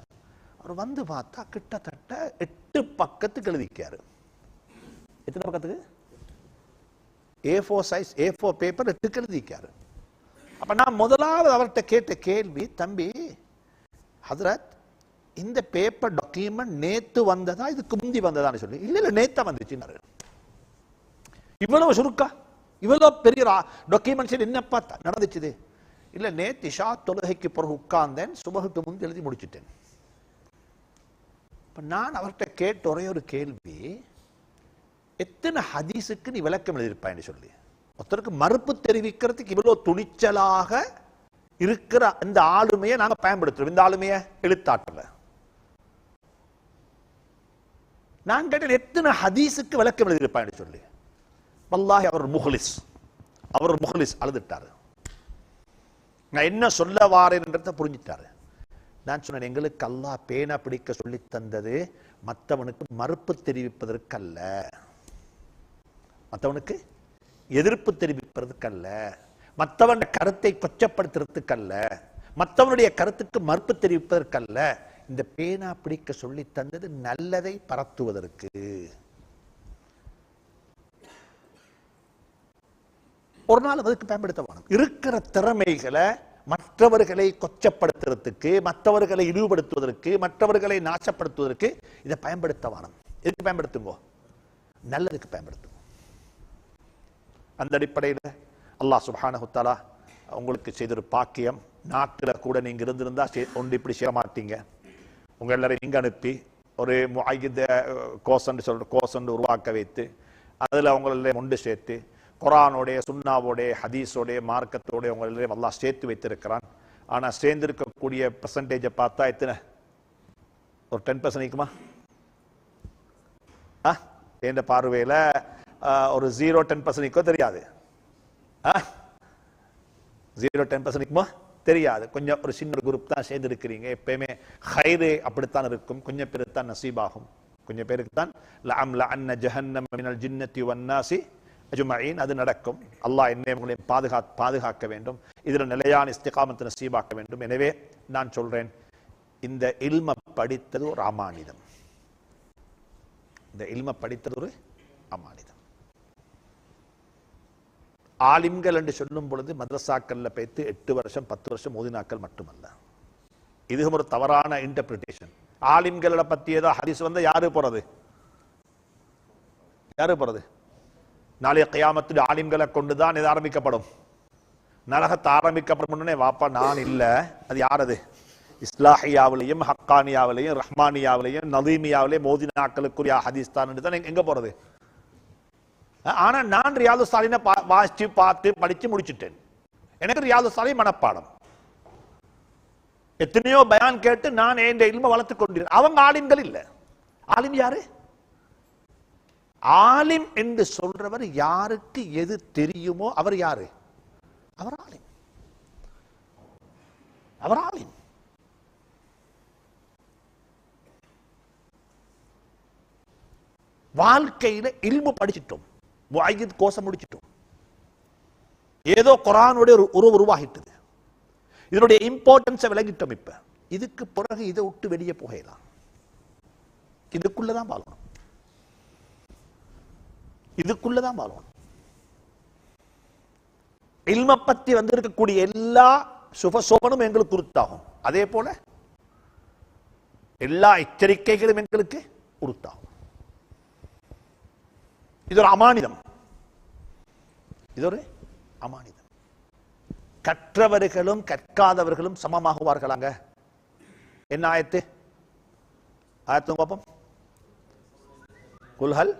அவர் வந்து பார்த்தா கிட்டத்தட்ட 8 பக்கத்துக்கு எழுதிக்காரு. எத்தனை பக்கத்துக்கு? A4 size A4 paper 8 எழுதிக்காரு. அப்ப நான் முதலாவது அவர்கிட்ட கேட்ட கேள்வி, தம்பி ஹதரத் இந்த பேப்பர் டாக்குமெண்ட் நேத்து வந்ததா இதுக்கு முந்தி வந்ததான்னு சொல்லி. இல்ல நேத்தா வந்துச்சு. இவ்வளவு சுருக்கா இவ்வளவு பெரிய டாக்குமெண்ட்ஸ் என்னப்பா நடந்துச்சு? இல்ல நேத்து இஷா தொழுகைக்கு பிறகு உட்கார்ந்தேன், சுபஹுக்கு முந்தி எழுதி முடிச்சுட்டேன். நான் அவர்கிட்ட கேட்ட ஒரே ஒரு கேள்வி, எத்தனை ஹதீஸுக்கு நீ விளக்கம் எழுதியிருப்பான்னு சொல்லி. ஒருத்தருக்கு மறுப்பு தெரிவிக்கிறதுக்கு இவ்வளவு துணிச்சலாக இருக்கிற இந்த ஆளுமையை நாங்க பயன்படுத்துறோம். இந்த ஆளுமையை எழுத்தாற்றல நான் கேட்டேன், எத்தனை ஹதீஸுக்கு விளக்கம் எழுதியிருப்பான்னு சொல்லி. வல்லாஹி அவர் முஹ்லிஸ் அழுதுட்டாரு. நான் என்ன சொல்ல வாரேன்றத புரிஞ்சிட்டாரு. நான் சொன்னேன், எங்களுக்கு அல்லாஹ் பேனா பிடிக்க சொல்லி தந்தது மற்றவனுக்கு மறுப்பு தெரிவிப்பதற்கல்ல, மற்றவனுக்கு எதிர்ப்பு தெரிவிப்பதற்கல்ல, மற்றவன் கருத்தை கொச்சப்படுத்துறதுக்கல்ல, மற்றவனுடைய கருத்துக்கு மறுப்பு தெரிவிப்பதற்கல்ல. இந்த பேனா பிடிக்க சொல்லி தந்தது நல்லதை பரத்துவதற்கு. ஒரு நாள் அதுக்கு பயன்படுத்த வேணும். இருக்கிற திறமைகளை மற்றவர்களை கொச்சப்படுத்துறதுக்கு, மற்றவர்களை இழிவுபடுத்துவதற்கு, மற்றவர்களை நாசப்படுத்துவதற்கு இதை பயன்படுத்த வேணும். எதுக்கு பயன்படுத்துங்க? நல்லதுக்கு பயன்படுத்துங்க. அந்த அடிப்படையில் அல்லாஹ் சுப்ஹானஹு வ தஆலா உங்களுக்கு செய்த ஒரு பாக்கியம். நாட்டில் கூட நீங்க இருந்திருந்தா ஒன்று இப்படி செய்ய மாட்டீங்க. உங்க எல்லாரையும் இங்க அனுப்பி ஒரு முஅய்யித கோர்ஸ் உருவாக்க வைத்து அதுல அவங்கள ஒன்று சேர்த்து குர்ஆனோடைய சுன்னாவோடைய ஹதீஸோடைய மார்க்கத்தோடைய உங்களை அல்லாஹ் சேர்த்து வைத்திருக்கிறான். ஆனா சேர்ந்திருக்கக்கூடிய பெர்சன்டேஜை பார்த்தா எத்தனை? ஒரு 10% இருக்குமா? என்ற பார்வையில ஒரு 0-10% தெரியாது. 0-10% தெரியாது. கொஞ்சம் ஒரு சின்ன குரூப் தான் சேர்ந்திருக்கிறீங்க. எப்பயுமே ஹைரே அப்படித்தான் இருக்கும். கொஞ்சம் பேருக்கு தான் நசீபாகும், கொஞ்சம் பேருக்கு தான் லஅம்லஅன்ன ஜஹன்னம மினல் ஜின்னத்தி வன்னாசி அஜ்மஈன் அது நடக்கும். அல்லாஹ் என்னை உங்களை பாதுகாக்க வேண்டும். இதுல நிலையான இஸ்திகாமத்தை நசீபாக்க வேண்டும். எனவே நான் சொல்றேன், இந்த இல்ம படித்தது ஒரு அமானிதம். இந்த இல்ம படித்தது ஒரு அமானிதம். ஆலிம்கள் என்று சொல்லும் பொழுது மദ്രസാக்கள்ல போய்த்து 8 வருஷம் 10 வருஷம் ஓதினாக்கள் மட்டுமல்ல. இது ஒரு தவறான இன்டர்பிரிட்டேஷன். ஆலிம்களை பத்தி ஏதோ ஹதீஸ் வந்து யாரு போறது? நாளைய கியாமத்தில் ஆலிம்களை கொண்டுதான் இது ஆரம்பிக்கப்படும். நரகத்தை ஆரம்பிக்கப்படும். வாப்பா நான் இல்ல, அது யாரது? இஸ்லாஹியாவிலையும் ஹக்கானியாவிலையும் ரஹ்மானியாவிலையும் நதீமியாவிலையும் மோதினாக்களுக்குரிய ஹதீஸ் தான் எங்க போறது? ஆனா நான் ரியாது சாலினை வாசிச்சு பார்த்து படிச்சு முடிச்சுட்டேன். எனக்கு ரியாது சாலி மனப்பாடம். எத்தனையோ பயான் கேட்டு நான் என் இல்ம வளர்த்துக் கொண்டேன். அவங்க ஆலிம்கள் இல்ல. ஆலிம் யாரு? ஆலிம் என்று சொல்றவர் யாருக்கு எது தெரியுமோ அவர் யாரு? அவர் ஆலிம். அவர் ஆலிம். வாழ்க்கையில இல்மு படிச்சிட்டோம், முஅய்யித் கோர்ஸ் முடிச்சிட்டோம், ஏதோ குர்ஆனுடைய ஒரு உருவாகிட்டது, இதனுடைய இம்பார்ட்டன்ஸை விளங்கிட்டோம். இப்ப இதுக்கு பிறகு இதை விட்டு வெளியே போகலாம். இதுக்குள்ளதான் வாழணும், இதுக்குள்ளதான் வாழணும். இல்ம பத்தி வந்திருக்கக்கூடிய எல்லா சுபசோபனும் எங்களுக்கு உறுத்தாகும். அதே போல எல்லா எச்சரிக்கைகளும் எங்களுக்கு உறுத்தாகும். இது ஒரு அமானிதம். இது ஒரு அமானிதம். கற்றவர்களும் கற்காதவர்களும் சமமாகுவார்களாங்க. என்ன ஆயத்து? ஆயத்து பாப்போம். குல்ஹல்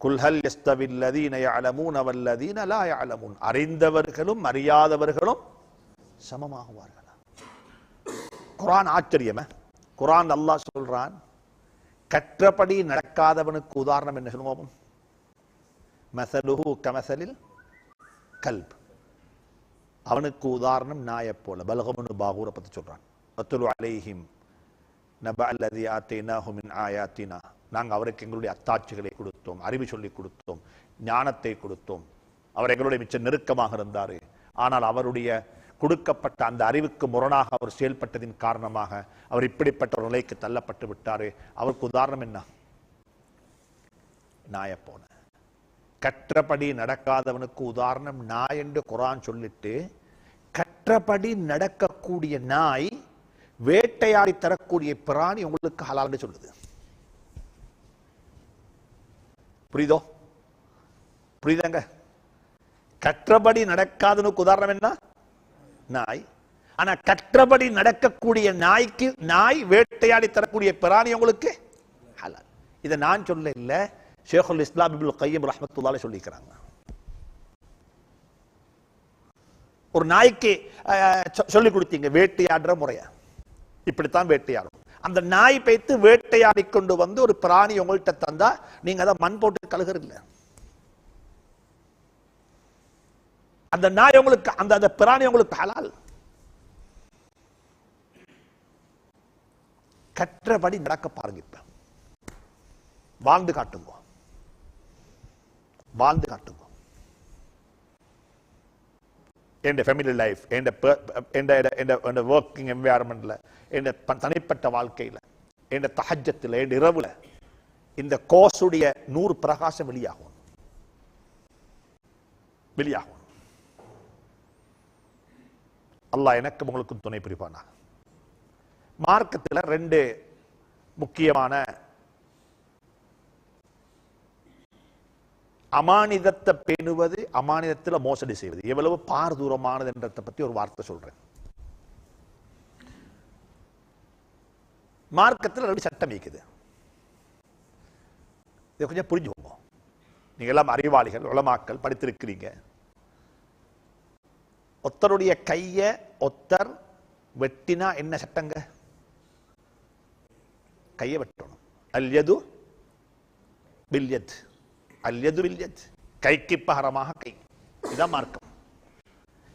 குல்ஹல் யஸ்தவில் லதீன யஅலமூன வல்லதீன லா யஅலமூன். அறிந்தவர்களும் அறியாதவர்களும் சமமாகுவார்களா? குர்ஆன் ஆச்சரியமே. குர்ஆன் அல்லாஹ் சொல்றான், கற்றபடி நடக்காதவனுக்கு உதாரணம் என்ன சொல்லுவோம்? மஸலுஹு கமஸலில் கல்ப். அவனுக்கு உதாரணம் நாயை போல. பல்கமுனு பாகூரை பத்தி சொல்றான். வத்துலு அலைஹிம் நபஅ அல்லதி ஆதைனாஹு மின் ஆயாத்தினா. நாங்கள் அவருக்கு எங்களுடைய அத்தாட்சிகளை கொடுத்தோம், அறிவு சொல்லி கொடுத்தோம், ஞானத்தை கொடுத்தோம். அவர் எங்களுடைய மிச்ச நெருக்கமாக இருந்தார். ஆனால் அவருடைய கொடுக்கப்பட்ட அந்த அறிவுக்கு முரணாக அவர் செயல்பட்டதின் காரணமாக அவர் இப்படிப்பட்ட ஒரு நிலைக்கு தள்ளப்பட்டு விட்டார். அவருக்கு உதாரணம் என்ன? நாயை போல. கற்றபடி நடக்காதவனுக்கு உதாரணம் நாய் என்று குர்ஆன் சொல்லிட்டு, கற்றபடி நடக்கக்கூடிய நாய் வேட்டையாடி தரக்கூடிய பிராணி உங்களுக்கு ஹலால் சொல்லுது. புரியுதோ? புரியுதாங்க? கற்றபடி நடக்காதவனுக்கு உதாரணம் என்ன? நாய். ஆனா கற்றபடி நடக்கக்கூடிய நாய்க்கு, நாய் வேட்டையாடி தரக்கூடிய பிராணி உங்களுக்கு ஹலால். இதை நான் சொல்ல இல்ல, ஷேகுல் இஸ்லாம் இப்னுல் கய்யிம் ரஹ்மத்துல்லாஹி சொல்லிக்கிறாங்க. ஒரு நாய்க்கு சொல்லி கொடுத்தீங்க வேட்டையாடுற முறைய, இப்படித்தான் வேட்டையாடும். அந்த நாய் பைத்து வேட்டையாடி கொண்டு வந்து ஒரு பிராணி உங்கள்கிட்ட தந்தா நீங்க அதை மண் போட்டு கழுகுறீங்க. அந்த நாய் உங்களுக்கு, அந்த பிராணி உங்களுக்கு ஹலால். கற்றபடி நடக்க பாருங்க. இப்ப வாழ்ந்து காட்டுங்க, வாழ்ந்து காட்டுங்க. என் ஃபேமிலி லைஃப், என் ஒர்க்கிங் என்வாயர்மெண்ட்ல, என் தனிப்பட்ட வாழ்க்கையில, என் தஹஜ்ஜத்துல, என் இரவுல இந்த கோஸுடைய 100 பிரகாசம் வெளியாகும். வெளியாகும். அல்லாஹ் எனக்கு உங்களுக்கு துணை புரிவானா. மார்க்கத்தில் 2 முக்கியமான அமானிதத்தை பேணுவது, அமானிதத்தில் மோசடி செய்வது எவ்வளவு பாரதூரமானது என்றதை பத்தி ஒரு வார்த்தை சொல்றேன். மார்க்கத்தில் 2 சட்டம் இருக்குது. இதை கொஞ்சம் புரிஞ்சுக்கோங்க. நீங்க எல்லாம் அறிவாளிகள், உலமாக்கள், படித்திருக்கிறீங்க. ஒத்தருடைய கைய ஒத்தர் வெட்டினா என்ன சட்டங்க? கையை வெட்டணும். அல்யது பில்யத், அல்யது பில்யத். கைக்கு பகரமாக கை. இதான் மார்க்கம்.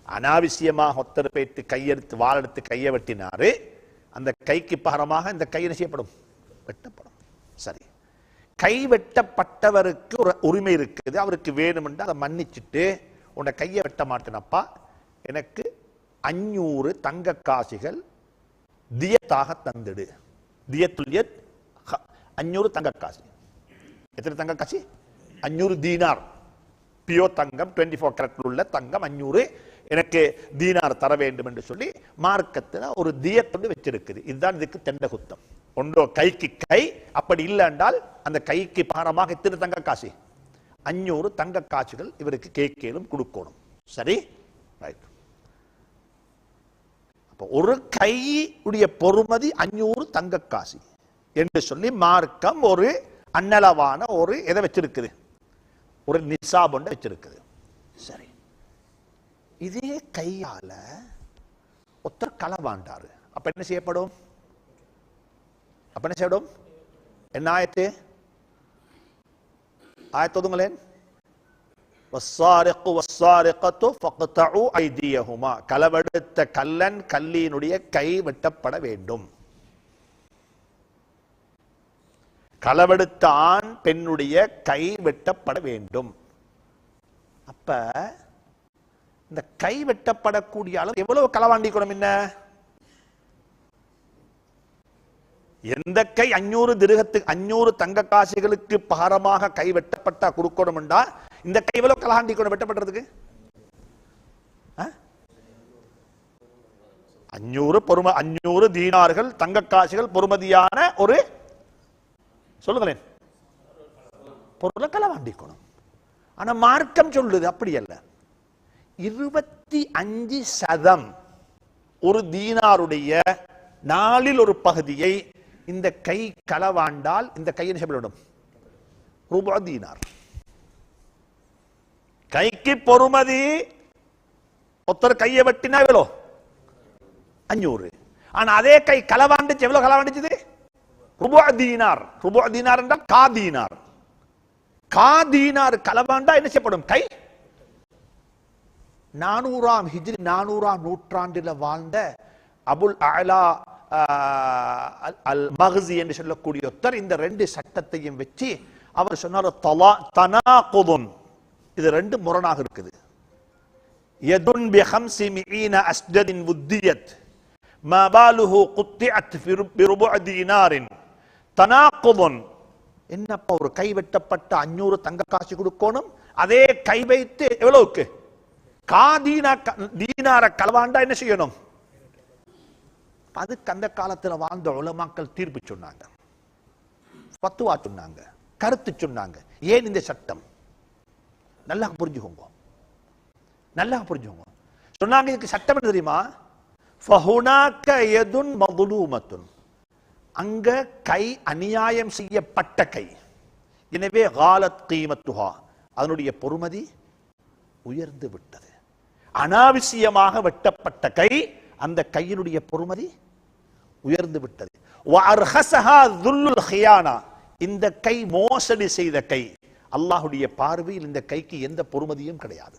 அனாவசியமாக ஒத்தர் போயிட்டு கையெடுத்து வாளெடுத்து கையை வெட்டினாரு, அந்த கைக்கு பகரமாக இந்த கை என்ன செய்யப்படும்? வெட்டப்படும். சரி, கை வெட்டப்பட்டவருக்கு ஒரு உரிமை இருக்குது. அவருக்கு வேணுமென்று அதை மன்னிச்சுட்டு, உன்னை கையை வெட்ட மாட்டேனப்பா, எனக்கு 500 தங்க காசுகள் தியத்தாக தந்துடு. தியத்துல்யத் 500 தங்க காசு. எத்தனை தங்க காசு? 500 தீனார். பியோ தங்கம், 24 கேரட் உள்ள தங்கம் 500 எனக்கு தீனார் தர வேண்டும் என்று சொல்லி மார்க்கத்தில் ஒரு தியத்து வச்சிருக்குது. இதுதான் இதுக்கு தெண்ட குத்தம். ஒன்றோ கைக்கு கை, அப்படி இல்லை என்றால் அந்த கைக்கு பாரமாக எத்தனை தங்க காசு? 500 தங்க காசுகள் இவருக்கு கேட்கலும் கொடுக்கணும். சரி, ரைட். அப்போ ஒரு கையுடைய பொறுமதி 500 தங்க காசு என்று சொல்லி மார்க்கம் ஒரு அன்னளவான ஒரு எதை வச்சிருக்குது? ஒரு நிசாப் ஒன்று வச்சிருக்குது. சரி, இதே கையால ஒருத்தர் களவாண்டாரு, அப்ப என்ன செய்யப்படும்? அப்ப என்ன செய்யப்படும்? என்ன ஆயத்து? ஆயத்து ஒதுங்களேன். வஸ்ஸாரிகு வஸ்ஸாரிகத்து ஃபக்தஉ ஐதியஹுமா. களவெடுத்த கல்லன் கல்லினுடைய கை வெட்டப்பட வேண்டும். களவெடுத்த ஆண் பெண்ணுடைய கை வெட்டப்பட வேண்டும். அப்ப இந்த கை வெட்டப்படக்கூடிய அளவு எவ்வளவு களவாண்டிக்கணும்? என்ன எந்த கை 500 தங்க காசுகளுக்கு பாரமாக கை வெட்டப்பட்டா கொடுக்கணும் என்றா இந்த கை எவ்வளவு கலஹாண்டி கொண்டு வெட்டப்பட்டதுக்கு 500 தீனார்கள் தங்க காசுகள் பொறுமதியான ஒரு சொல்லுங்களேன் பொருளை களவாண்டிக்கணும். ஆனா மார்க்கம் சொல்லுது அப்படி அல்ல. 25% ஒரு தீனாருடைய நாளில் ஒரு பகுதியை இந்த கை களவாண்டால் இந்த கையை செய்யப்படும் ரூபா தீனார். கைக்கு பொறுமதி ஒருத்தர் கையை வெட்டினா எவ்வளோ 500. ஆனா அதே கை களவாண்டுச்சு எவ்வளவு களவாண்டுச்சு ரூபா தீனார். ரூபா தீனார் என்றால் காதீனார். காதீனார் களவாண்டா என்ன செய்யப்படும் கை 400ஆம் ஹிஜ்ரி 400ஆம் நூற்றாண்டில் வாழ்ந்த அபுல் அலா அல் மக்ஸி என்று சொல்லக்கூடிய ஒருத்தர் இந்த 2 சட்டத்தையும் வச்சு அவர் சொன்னார் தனாகுதுன், இது 2 முரணாக இருக்குது. யதுன் பி 500 அஸ்ஜதின் வுத்தியத் மா பாலுஹு குத்திஅத் பி ருபு தீனாரின் தனாகுதுன். என்னப்பா ஒரு கை வெட்டப்பட்ட 500 தங்க காசு கொடுக்கணும், அதே கை வைத்து எவ்வளவுக்கு தீனார களவாண்டா என்ன செய்யணும்? அதுக்கு அந்த காலத்தில் வாழ்ந்த உலமாக்கள் தீர்ப்பு சொன்னாங்க, ஃபத்வா சொன்னாங்க, கருத்து சொன்னாங்க. ஏன் இந்த சட்டம்? நல்லா புரிஞ்சுக்கோங்க, நல்லா புரிஞ்சுக்கோங்க. சொன்னாங்க இதுக்கு சட்டம் என்ன தெரியுமா? ஃபஹுனாக யதுன் மظلومத்துன், அங்க கை அநியாயம் செய்யப்பட்ட கை, எனவே காலத் கீமத்துஹா, அதனுடைய பொறுமதி உயர்ந்து விட்டது. அனாவசியமாக வெட்டப்பட்ட கை, அந்த கையினுடைய பொறுமதி உயர்ந்து விட்டது. வஅர்ஹஸஹா ذுல்லுல் ஹியானா, இந்த கை மோசடி செய்த கை, அல்லாஹ்வுடைய பார்வையில் இந்த கைக்கு எந்த பொறுமதியும் கிடையாது.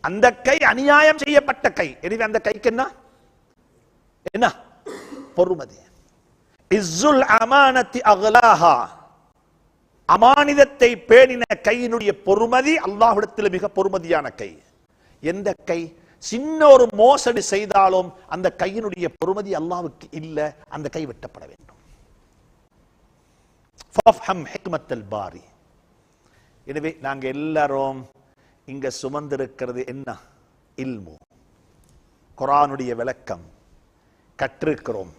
அந்த கை அநியாயம் செய்யப்பட்ட கை, எனவே அந்த கைக்கு என்ன பொறுமதி? இஸ்ஸுல் அமானத்தி அக்லாஹா, அமானிதத்தை பேணின கையினுடைய பொறுமதி அல்லாஹ்விடத்தில் மிக பொறுமதியான கை. எந்த கை சின்ன ஒரு மோசடி செய்தாலும் அந்த கையினுடைய பொறுமதி அல்லாஹ்வுக்கு இல்ல, அந்த கை வெட்டப்பட வேண்டும். ஃபஃஹம் ஹிக்மத்தல் பாரி. எனவே நாங்க எல்லாரும் இங்க சுமந்திருக்கிறது என்ன? இல்மு, குர்ஆனுடைய விளக்கம் கற்றிருக்கிறோம்,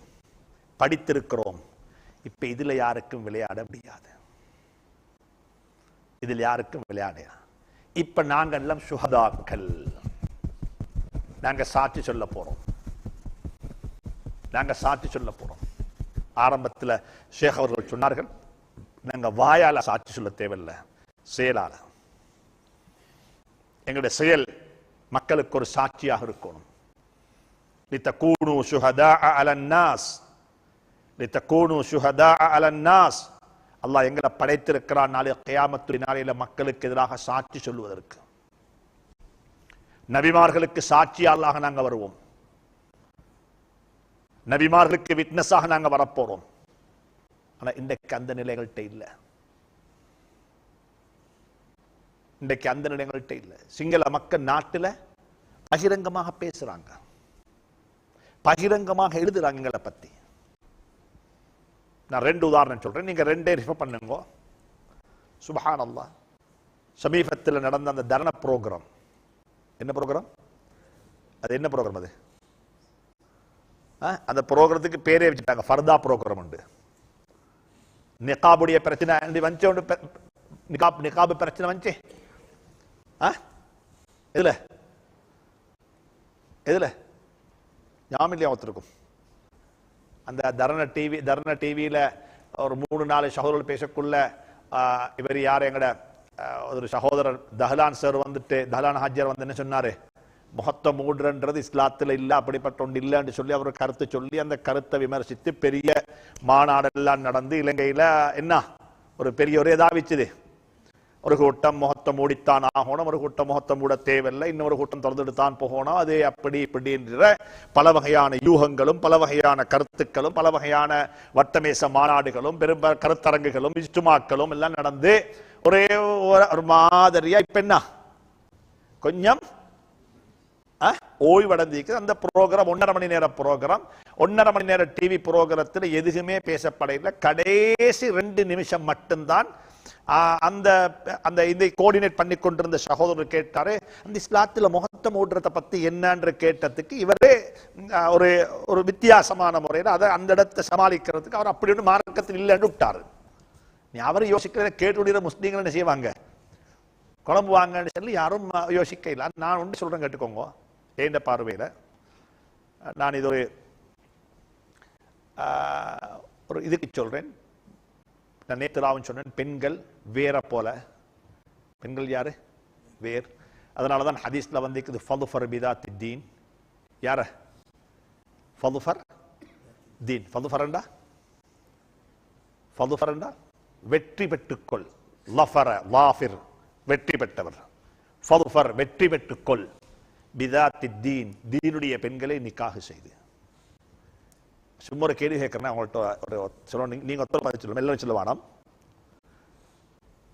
படித்திருக்கிறோம். இப்ப இதுல யாருக்கும் விளையாட முடியாது, இதில் யாருக்கும் விளையாட. இப்ப நாங்க எல்லாம் சுஹதாக்கள், நாங்க சாட்சி சொல்ல போறோம், நாங்க சாட்சி சொல்ல போறோம். ஆரம்பத்தில் ஷேக் அவர்கள் சொன்னார்கள், நாங்க வாயால சாட்சி சொல்ல தேவையில்லை, செயலால. எங்களுடைய செயல் மக்களுக்கு ஒரு சாட்சியாக இருக்கணும். லிதகூனு ஷுஹதாஅ அலன் நாஸ், லிதகூனு ஷுஹதாஅ அலன் நாஸ். அல்லாஹ் எங்களை படைத்திருக்கிறான் நாளை கியாமத்துடைய நாளையில மக்களுக்கு எதிராக சாட்சி சொல்லுவதற்கு. நபிமார்களுக்கு சாட்சியாளாக நாங்க வருவோம், நபிமார்களுக்கு விட்னஸாக நாங்க வரப்போறோம். ஆனா இன்றைக்கு அந்த நிலைகள்கிட்ட இல்லை, இன்றைக்கு அந்த நிலைகள்கிட்ட இல்லை. சிங்கள மக்கள் நாட்டில் பகிரங்கமாக பேசுறாங்க, பகிரங்கமாக எழுதுறாங்க எங்களை பத்தி. நான் 2 உதாரணம் சொல்றேன், நீங்க 2 ரிஃபர் பண்ணுங்க. சுப்ஹானல்லாஹ், சமீபத்தில் நடந்த அந்த தர்ண ப்ரோக்ராம், என்ன ப்ரோக்ராம் அது? என்ன ப்ரோக்ராம் அது? அந்த ப்ரோக்ராமத்துக்கு பேரே வச்சுட்டாங்க ஃபர்தா ப்ரோக்ராம் உண்டு. நிகாபுடைய பிரச்சனை வந்து நிகாபு பிரச்சனை வந்து எதுல எதுல ஞாபகம் ஒருத்தருக்கும் அந்த தர்ண டிவியில ஒரு 3-4 சகோதரர்கள் பேசக்குள்ள இவர் யார், எங்கட ஒரு சகோதரர் தஹலான் சார் வந்துட்டு, தஹலான் ஹாஜியார் வந்து என்ன சொன்னாரு, முகத்த மூடுன்றது இஸ்லாத்துல இல்ல, அப்படிப்பட்ட ஒன்று இல்லைன்னு சொல்லி அவர் கருத்து சொல்லி அந்த கருத்தை விமர்சித்து பெரிய மாநாடெல்லாம் நடந்து இலங்கையில என்ன ஒரு பெரிய ஒரு இதாவிச்சுது. ஒரு கூட்டம் முகத்தை மூடித்தான் ஆகணும், ஒரு கூட்டம் முகத்தை மூட தேவையில்லை, இன்னொரு கூட்டம் திறந்துட்டுத்தான் போகணும், அது அப்படி இப்படி என்ற பல வகையான யூகங்களும் பல வகையான கருத்துக்களும் பல வகையான வட்டமேச மாநாடுகளும் பெரும் கருத்தரங்குகளும் இஜ்துமாக்களும் எல்லாம் நடந்து ஒரே ஒரு மாதிரியா இப்ப என்ன கொஞ்சம் ஓய்வடைந்திருக்கு. அந்த ப்ரோக்ராம் 1.5 மணி நேர ப்ரோக்ராம், 1.5 மணி நேர டிவி ப்ரோக்ராமத்தில் எதுவுமே பேசப்படவில்லை. கடைசி 2 நிமிஷம் மட்டும்தான் அந்த அந்த இதை கோஆர்டினேட் பண்ணி கொண்டிருந்த சகோதரர் கேட்டாரு, அந்த இஸ்லாத்துல முகத்தை மூடுறத பத்தி என்னன்னு கேட்டதுக்கு இவரே ஒரு ஒரு வித்தியாசமான முறையில் அதை அந்த இடத்தை சமாளிக்கிறதுக்கு அவர் அப்படி ஒன்று மார்க்கத்தில் இல்லைன்னு விட்டாரு. நீ அவர் யோசிக்கிற கேட்டுடைய முஸ்லீம்கள் என்ன செய்வாங்க, குழம்புவாங்கன்னு சொல்லி யாரும் யோசிக்க இல்லை. நான் ஒன்று சொல்றேன் கேட்டுக்கோங்க. எந்த பார்வையில் நான் இது ஒரு இதுக்கு சொல்றேன். நான் நேற்று சொன்னேன், பெண்கள் வேற போல. பெண்கள் யாரு? வேர். அதனாலதான் ஹதீஸ்ல வந்து ஃபதுஃபர் பிதாத்தி தீன். யார? ஃபதுஃபர் தீன். ஃபதுஃபரண்டா ஃபதுஃபரண்டா வெற்றி பெற்றுக்கொள். லஃபர லாஃபிர் வெற்றி பெற்றவர். ஃபதுஃபர் வெற்றி பெற்றுக்கொள். பிதாத்தி தீன் தீனுடைய பெண்களை நிக்காஹ் செய்து. சும்மா ஒரு கேள்வி கேட்கிறேன் அவங்கள்ட்ட. ஒரு சொல்லணும், நீங்க ஒருத்தர் பதில் சொல்லுங்க, எல்லாரும் சொல்ல வேணாம்.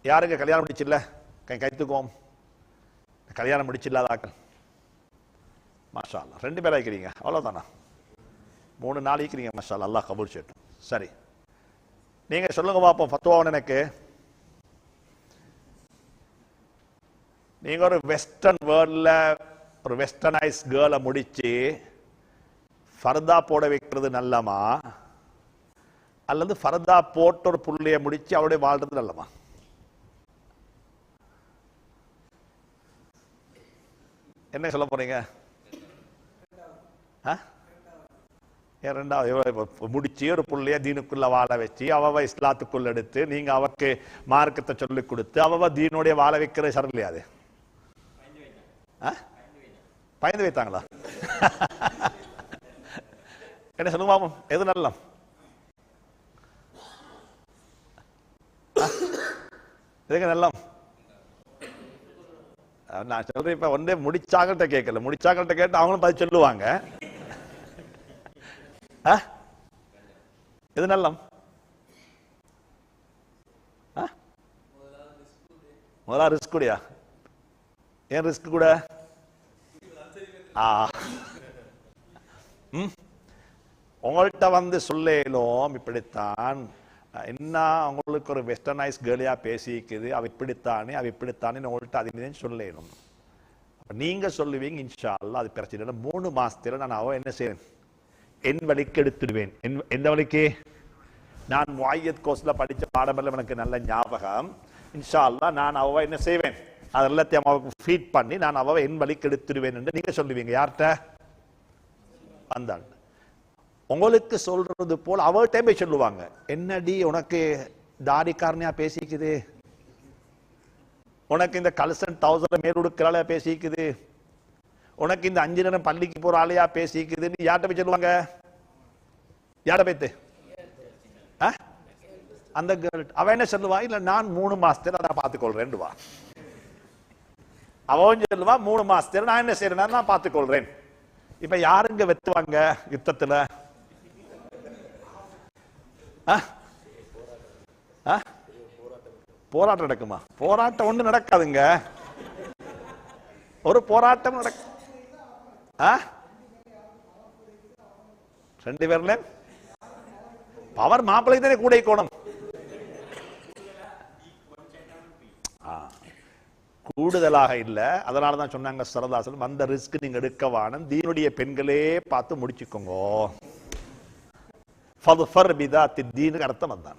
யாருங்க கல்யாணம் முடிச்சில்ல? கைத்துக்குவோம். கல்யாணம் முடிச்சில்லாதாக்கள் மாஷா அல்லாஹ் 2 பேர் ஆகிக்கிறீங்க, அவ்வளவுதானா? 3 நாள் ஆகிக்கிறீங்க, மாஷா அல்லாஹ். அல்லாஹ் கபூல் செய்யட்டும். சரி, நீங்க சொல்லுங்க பாப்போம். ஃபத்வான்னு எனக்கு நீங்க ஒரு வெஸ்டர்ன் வேர்ல்ட்ல ஒரு வெஸ்டர்னைஸ் கேர்ளை முடிச்சு ஃபர்தா போட வைக்கிறது நல்லமா, அல்லது ஃபர்தா போட்ட ஒரு புள்ளைய முடிச்சு அவருடைய வாழ்றது நல்லமா? என்ன சொல்ல போறீங்க? முடிச்சு ஒரு புள்ளைய தீனுக்குள்ள வாழ வச்சு அவ இஸ்லாத்துக்குள்ள எடுத்து நீங்க அவருக்கு மார்க்கத்தை சொல்லி கொடுத்து அவ தீனுடைய வாழ வைக்கிறது சரி இல்லையா? அது பயந்து வைத்தாங்களா? என்ன சொல்லுங்க பாப்போம், எது நல்லம்? எதுக்கு நல்லம்? நான் சொல்றேன், இப்ப ஒன்றே முடிச்சாங்கள்ட்ட கேட்கல. முடிச்சாங்கள்ட்ட கேட்டு அவங்களும் பதில் சொல்லுவாங்க. எது நல்லம்? முதல்ல ரிஸ்க் கூடயா? ஏன் ரிஸ்க் கூட? உங்கள்கிட்ட வந்து சொல்லும் இப்படித்தான், என்ன உங்களுக்கு ஒரு வெஸ்டர்னைஸ் கேர்ளியா பேசிக்குது, அவ இப்படித்தானே அவ இப்படித்தானே உங்கள்கிட்ட அது சொல்லணும். நீங்க சொல்லுவீங்க இன்ஷா அல்லாஹ் அது பிரச்சனை இல்லை, 3 மாசத்துல நான் அவ என்ன செய்வேன், என் வழிக்கு எடுத்துடுவேன். எந்த வழிக்கு? நான் முஅய்யத் கோர்ஸ்ல படிச்ச பாடமெல்லாம் எனக்கு நல்ல ஞாபகம். இன்ஷா அல்லாஹ் நான் அவ என்ன செய்வேன், அது எல்லாத்தையும் அவருக்கு ஃபீட் பண்ணி நான் அவ என் வழிக்கு எடுத்துடுவேன் என்று நீங்க சொல்லுவீங்க. யார்கிட்ட? வந்தாள். உங்களுக்கு சொல்றது போல் அவர்கிட்ட போய் சொல்லுவாங்க, என்னடி உனக்கு தாடிக்காரனையா பேசிக்குது, உனக்கு இந்த கல்சன் 1000 மேல் உடுக்கிறாளையா பேசிக்குது, உனக்கு இந்த 5 நேரம் பள்ளிக்கு போற ஆளையா பேசிக்குதுன்னு யார்கிட்ட போய் சொல்லுவாங்க? யார்கிட்ட போய்த்து? அந்த கேர்ள். அவ என்ன சொல்லுவா, இல்ல நான் 3 மாசத்துல நான் பார்த்துக்கொள்றேன். அவன் சொல்லுவா 3 மாசத்துல நான் என்ன செய்யறேன், நான் பார்த்துக்கொள்றேன். இப்ப யாருங்க வெத்துவாங்க யுத்தத்துல? போராட்டம் நடக்குமா? போராட்டம் ஒண்ணு நடக்காதுங்க. ஒரு போராட்டம் நடக்கும். 2 பேர்ல பவர் மாப்பிள்ளை தானே கூட கோணம். கூடுதலாக இல்ல. அதனாலதான் சொன்னாங்க சரதாசன், அந்த ரிஸ்க் நீங்க எடுக்க வேணும், தீனுடைய பெண்களே பார்த்து முடிச்சுக்கோங்க. அர்த்தம் வந்தான்.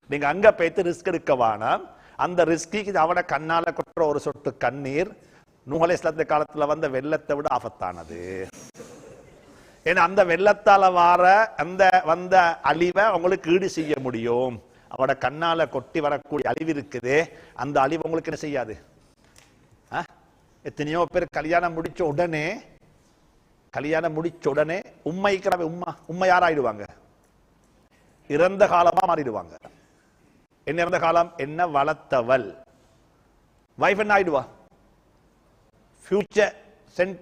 நீங்க அங்க போய்த்து ரிஸ்க் எடுக்க வேணாம். அந்த ரிஸ்க்கு அவட கண்ணால கொட்டுற ஒரு சொட்டு கண்ணீர் நூஹ் அலைஹிஸ்ஸலாத்து காலத்துல வந்த வெள்ளத்தை விட ஆபத்தானது. ஏன்னா அந்த வெள்ளத்தால வார அந்த வந்த அழிவை உங்களுக்கு ஈடு செய்ய முடியும். அவட கண்ணால கொட்டி வரக்கூடிய அழிவு இருக்குது, அந்த அழிவு உங்களுக்கு என்ன செய்யாது. எத்தனையோ பேர் கல்யாணம் முடிச்ச உடனே உம்மைக்கிற உம்மை யாராயிடுவாங்க? இறந்த காலமா மாறிடுவாங்க. என்ன இறந்த காலம்? என்ன வளர்த்தவள் வைஃப் என்ன ஆயிடுவா? ஃபியூச்சர் சென்ட்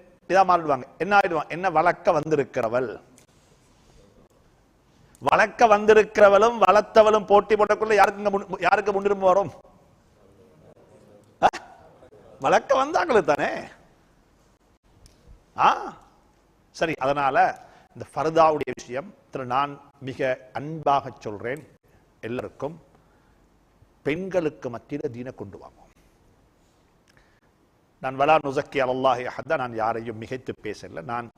மாறிடுவாங்க. என்ன ஆயிடுவாங்க? என்ன வளர்க்க வந்திருக்கிறவள். வளர்க்க வந்திருக்கிறவளும் வளர்த்தவளும் போட்டி போட்டக்குள்ள யாருக்கு முன்னுரிமை வரும்? வளர்க்க வந்தாங்களே தானே. சரி, அதனால இந்த ஃபர்தாவுடைய விஷயம் நான் மிக அன்பாக சொல்றேன், எல்லாருக்கும் பெண்களுக்கு மத்தியில் தீனை கொண்டு வாங்க. நான் வலா நுசக்கி அலல்லாஹி அஹதா, நான் யாரையும் மிகைத்து பேசல. நான்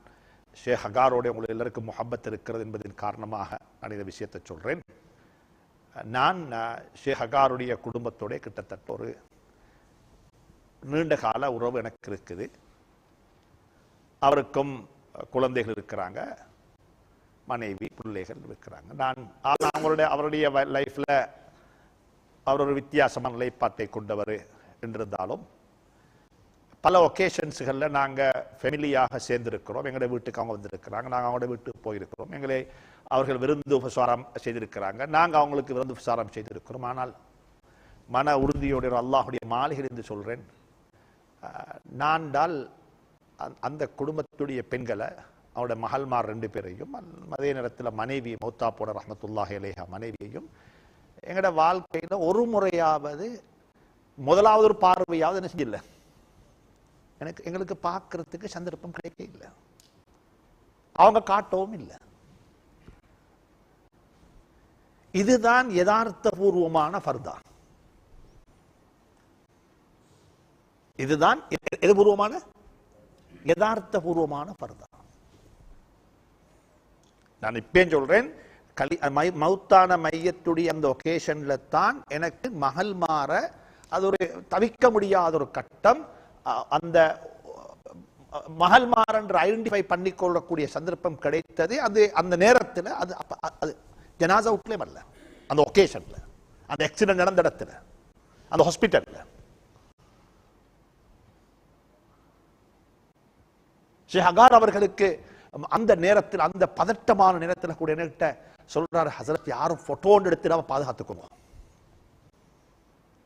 ஷேக் ஹகாரோட உங்களுக்கு எல்லாருக்கும் முஹப்பத் இருக்கிறது என்பதன் காரணமாக நான் இந்த விஷயத்தை சொல்றேன். நான் ஷேக் ஹகாருடைய குடும்பத்தோட கிட்டத்தட்ட ஒரு நீண்ட கால உறவு எனக்கு இருக்குது. அவருக்கும் குழந்தைகள் இருக்கிறாங்க, மனைவி பிள்ளைகள் இருக்கிறாங்க. நான் அவருடைய லைஃப்ல அவர் ஒரு வித்தியாசமான நிலைப்பாட்டை கொண்டவர் என்றிருந்தாலும் பல ஒகேஷன்ஸுகளில் நாங்கள் ஃபெமிலியாக சேர்ந்திருக்கிறோம். எங்களுடைய வீட்டுக்கு அவங்க வந்திருக்கிறாங்க, நாங்கள் அவங்களோட வீட்டுக்கு போயிருக்கிறோம். எங்களை அவர்கள் விருந்து உபசாரம் செய்திருக்கிறாங்க, நாங்கள் அவங்களுக்கு விருந்து உபசாரம் செய்திருக்கிறோம். ஆனால் மன உறுதியோட அல்லாஹுடைய மாளிகை என்று சொல்கிறேன், நான் அந்த குடும்பத்துடைய பெண்களை, அவருடைய மகள்மார் 2 பேரையும், அதே நேரத்தில் மனைவி மௌத்தா போட ரஹ்மத்துல்லாஹி அலைஹா மனைவியையும் எங்களோட வாழ்க்கையில் ஒரு முறையாவது முதலாவது ஒரு பார்வையாவது என்ன செஞ்சில்லை, எங்களுக்கு பார்க்கறதுக்கு சந்தர்ப்பம் கிடைக்க இல்லை, அவங்க காட்டவும் இல்லை. இதுதான் யதார்த்தபூர்வமான ஃபர்தா. இதுதான் எதுபூர்வமான யதார்த்தபூர்வமான ஃபர்தா. நான் இப்பேன் சொல்றேன், மௌத்தான மையத்துடைய அந்த ஒகேஷன்ல தான் எனக்கு மகள் மாற அது ஒரு தவிக்க முடியாத ஒரு கட்டம். அந்த மகள்மார் என்று ஐடென்டிஃபை பண்ணிக்கொள்ளக்கூடிய சந்தர்ப்பம் கிடைத்தது. அது அந்த நேரத்தில் அது ஜனாசா வீட்டிலே வரல, அந்த ஒகேஷன்ல, அந்த ஆக்சிடென்ட் நடந்த இடத்துல, அந்த ஹாஸ்பிட்டல்ல. ஷேக் ஹகார் அவர்களுக்கு அந்த நேரத்தில், அந்த பதட்டமான நேரத்தில் கூட என்கிட்ட சொல்றாரு, ஹசரத் யாரும் போட்டோ எடுத்து பாதுகாத்துக்கோங்க.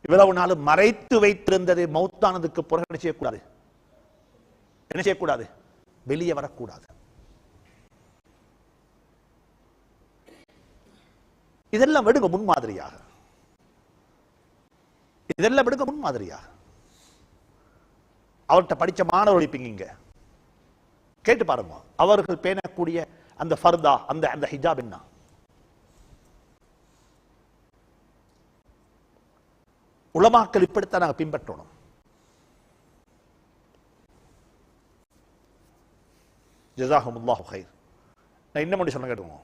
இவ்வளவு நாள் மறைத்து வைத்திருந்தது மௌத்தானதுக்கு பிறகு என்ன செய்யக்கூடாது, என்ன செய்யக்கூடாது, வெளியே வரக்கூடாது. இதெல்லாம் விடுங்க முன்மாதிரியாக, இதெல்லாம் விடுங்க முன்மாதிரியாக. அவர்கிட்ட படிச்ச மாணவர்கள் இங்க கேட்டு பாருங்க, அவர்கள் பேணக்கூடிய அந்த ஃபர்தா, அந்த ஹிஜாப் என்ன. உலமாக்கள் இப்படித்தான் நாங்கள் பின்பற்றணும். ஜஸாஹுமுல்லாஹு கைர். நான் இன்னும் மட்டும் சொன்ன கேட்டுவோம்,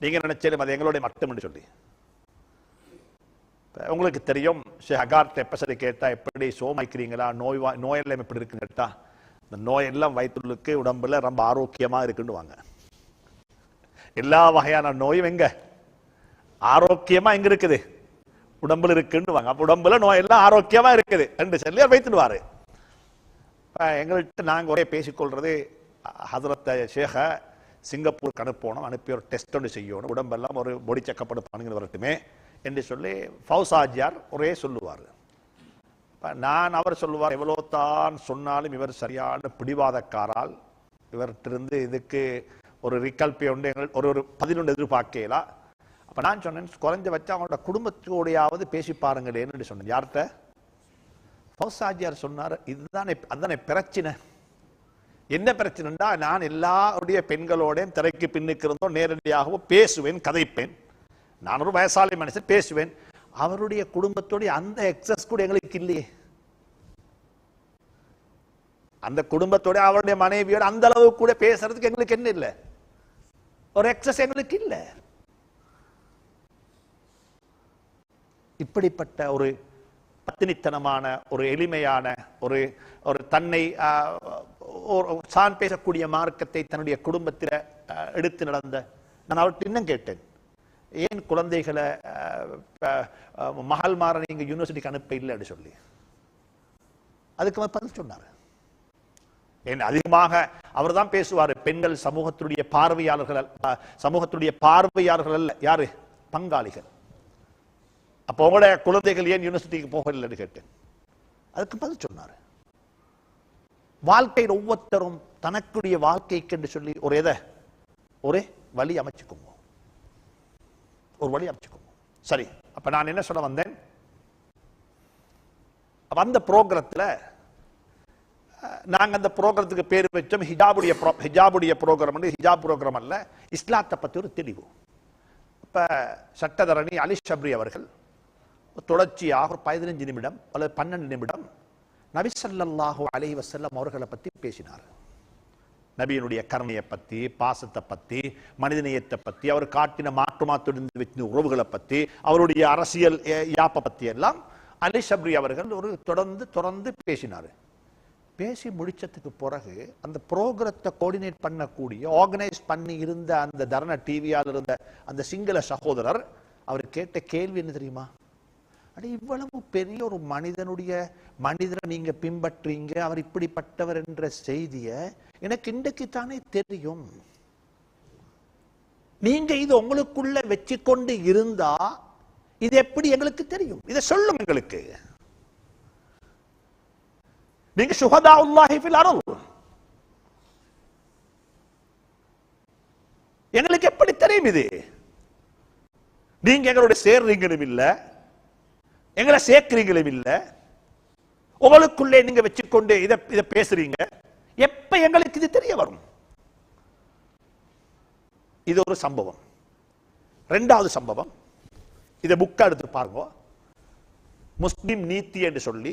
நீங்க நினைச்சாலும் அது எங்களுடைய மட்டும் என்று சொல்லி. உங்களுக்கு தெரியும், ஷேக் ஹகார்ட்ட எப்ப சரி கேட்டா எப்படி சோமாய்க்கிறீங்களா, நோயெல்லாம் எப்படி இருக்குன்னு கேட்டா, இந்த நோயெல்லாம் வயிற்றுக்கு உடம்புல ரொம்ப ஆரோக்கியமா இருக்குன்னு வாங்க. எல்லா வகையான நோயும் எங்க ஆரோக்கியமா எங்க இருக்குது, உடம்புல இருக்குன்னு வாங்க. அப்ப உடம்புல நோய் எல்லாம் ஆரோக்கியமா இருக்குது என்று சொல்லி வைத்துடுவாரு. எங்கள்கிட்ட நாங்கள் ஒரே பேசிக்கொள்றது, ஹசரத் ஷேக சிங்கப்பூருக்கு அனுப்பணும், அனுப்பி ஒரு டெஸ்ட் ஒன்று செய்யணும், உடம்பெல்லாம் ஒரு பொடி செக்கப் பண்ணுங்க வரட்டுமே என்று சொல்லி ஃபௌசாஜியார் ஒரே சொல்லுவார். நான் அவர் சொல்லுவார், எவ்வளோ தான் சொன்னாலும் இவர் சரியான பிடிவாதக்காரால், இவர்கிட்ட இதுக்கு ஒரு ரிகல்பை உண்டு, ஒரு 11 எதிர்பார்க்கலாம். அப்ப நான் சொன்னேன், குறைஞ்ச வச்சு அவங்களோட குடும்பத்தோடையாவது பேசி பாருங்களேன்னு சொன்னேன். யார்கிட்ட? ஃபௌசாஜியார் சொன்னார், அதுதானே பிரச்சனை. என்ன பிரச்சனைண்டா, நான் எல்லாருடைய பெண்களோடையும் திரைக்கு பின்னுக்கு இருந்தோம் நேரடியாகவும் பேசுவேன், கதைப்பேன். நான் ஒரு வயசாளி மனுஷன், பேசுவேன். அவருடைய குடும்பத்தோடைய அந்த எக்ஸஸ் கூட எங்களுக்கு இல்லையே. அந்த குடும்பத்தோட அவருடைய மனைவியோட அந்த அளவு கூட பேசுறதுக்கு எங்களுக்கு என்ன இல்லை, ஒரு எக்ஸஸ் எங்களுக்கு இல்லை. இப்படிப்பட்ட ஒரு பத்தினித்தனமான, ஒரு எளிமையான, ஒரு தன்னை சான் பேசக்கூடிய மார்க்கத்தை தன்னுடைய குடும்பத்தில் எடுத்து நடந்த, நான் அவர்கிட்ட இன்னும் கேட்டேன், ஏன் குழந்தைகளை மகள்மார நீங்க யூனிவர்சிட்டிக்கு அனுப்ப இல்லை அப்படின்னு சொல்லி. அதுக்கு பதில் சொன்னார். ஏன் அதிகமாக அவர் தான் பேசுவார், பெண்கள் சமூகத்துடைய பார்வையாளர்கள் அல்ல, யாரு? பங்காளிகள். அப்போ உங்களோட குழந்தைகள் ஏன் யூனிவர்சிட்டிக்கு போகலன்னு கேட்டேன். அதுக்கு பதில் சொன்னார், வாழ்க்கையில் ஒவ்வொருத்தரும் தனக்குரிய வாழ்க்கைக்கு என்று சொல்லி ஒரு வழி அமைச்சுக்கோங்க, ஒரு வழி அமைச்சுக்கோங்க. சரி, அப்ப நான் என்ன சொல்ல வந்தேன், அந்த புரோகிரத்தில் நாங்கள் அந்த ப்ரோக்ராமத்துக்கு பேர் வச்சோம் ஹிஜாபுடைய ப்ரோக்ராம். ஹிஜாப் ப்ரோக்ராம் அல்ல, இஸ்லாத்தை பற்றி ஒரு தெளிவு. இப்போ சட்டத்தரணி அலி ஷப்ரி அவர்கள் தொடர்ச்சியாக ஒரு 15 நிமிடம் அல்லது 12 நிமிடம் நபி ஸல்லல்லாஹு அலைஹி வஸல்லம் அவர்களை பற்றி பேசினார். நபியினுடைய கருணையை பற்றி, பாசத்தை பற்றி, மனிதநேயத்தை பற்றி, அவர் காட்டின மாற்றுமாத்துடன் வைத்த உறவுகளை பற்றி, அவருடைய அரசியல் யாப்பை பற்றி எல்லாம் அலி ஷப்ரி அவர்கள் ஒரு தொடர்ந்து பேசினார். பேசி முடிச்சதுக்கு பிறகு அந்த ப்ரோக்ராத்தை கோஆர்டினேட் பண்ணக்கூடிய, ஆர்கனைஸ் பண்ணி இருந்த அந்த தர்ண டிவியால் இருந்த அந்த சிங்கள சகோதரர் அவர் கேட்ட கேள்வி என்ன தெரியுமா? அட, இவ்வளவு பெரிய ஒரு மனிதரை நீங்க பின்பற்றீங்க, அவர் இப்படிப்பட்டவர் என்ற செய்தியை எனக்கு இன்றைக்கு தானே தெரியும். நீங்க இது உங்களுக்குள்ள வச்சு கொண்டு இருந்தா இது எப்படி எங்களுக்கு தெரியும்? இதை சொல்லும் எங்களுக்கு. நீங்க ஷுஹதாஉல்லாஹி ஃபில் அர்த், எங்களுக்கு எப்படி தெரியும் இது? நீங்க எங்களோட சேர்றீங்களும் இல்ல, எங்களை சேர்க்கிறீங்களும் இல்ல, உங்களுக்குள்ளே நீங்க வச்சுக்கொண்டு இதை பேசுறீங்க. எப்ப எங்களுக்கு இது தெரிய வரும்? இது ஒரு சம்பவம். இரண்டாவது சம்பவம், இதை புக்கா எடுத்து பாருங்க. முஸ்லிம் நீதி என்று சொல்லி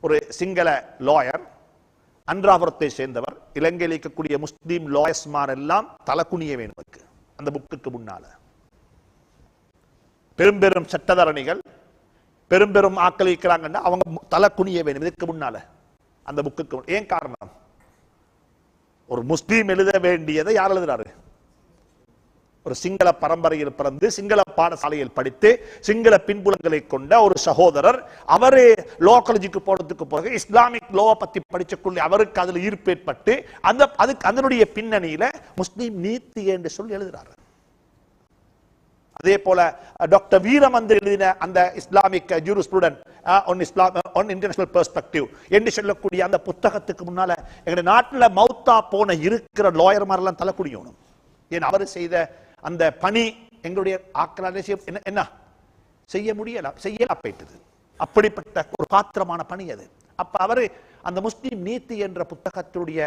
ஒரு சிங்கள லாயர், அன்றாபுரத்தை சேர்ந்தவர், இலங்கையில் இருக்கக்கூடிய முஸ்லிம் லாயர்ஸ்மார் எல்லாம் தலக்குனிய வேணும் அந்த புக்குக்கு முன்னால. பெரும் சட்டத்தரணிகள், பெரும் ஆக்கள் இருக்கிறாங்கன்னா அவங்க தலக்குனிய வேணும் இதுக்கு முன்னால அந்த புக்குக்கு. ஏன் காரணம்? ஒரு முஸ்லீம் எழுத வேண்டியதை யார் எழுதுறாரு? ஒரு சிங்கள பரம்பரையில் பிறந்து சிங்கள பாடசாலையில் படித்து சிங்கள பின்புலங்களை கொண்ட ஒரு சகோதரர், அவரு லோ காலேஜுக்கு போறதுக்கு பிறகு இஸ்லாமிக் லோ பத்தி படிச்சக்குள்ளே அவருக்கு அதுல ஈர்ப்பு ஏற்பட்டு அதனுடைய பின்னணியில முஸ்லீம் நீதி என்று சொல்லி எழுதுறாரு. அதே போல டாக்டர் வீரமந்திர் எழுதின அந்த Islamic jurisprudence on international perspective என்று சொல்லக்கூடிய அந்த புத்தகத்துக்கு முன்னால எங்க நாட்டில் மௌத்தா போன இருக்கிற லாயர் மாதிரிலாம் தலை குடியணும். ஏன் அவர் செய்த அந்த பணி எங்களுடைய ஆக்களாலே என்ன செய்ய செய்யல போயிட்டது. அப்படிப்பட்ட ஒரு பாத்திரமான பணி அது. அப்ப அவரு அந்த முஸ்லிம் நீதி என்ற புத்தகத்துடைய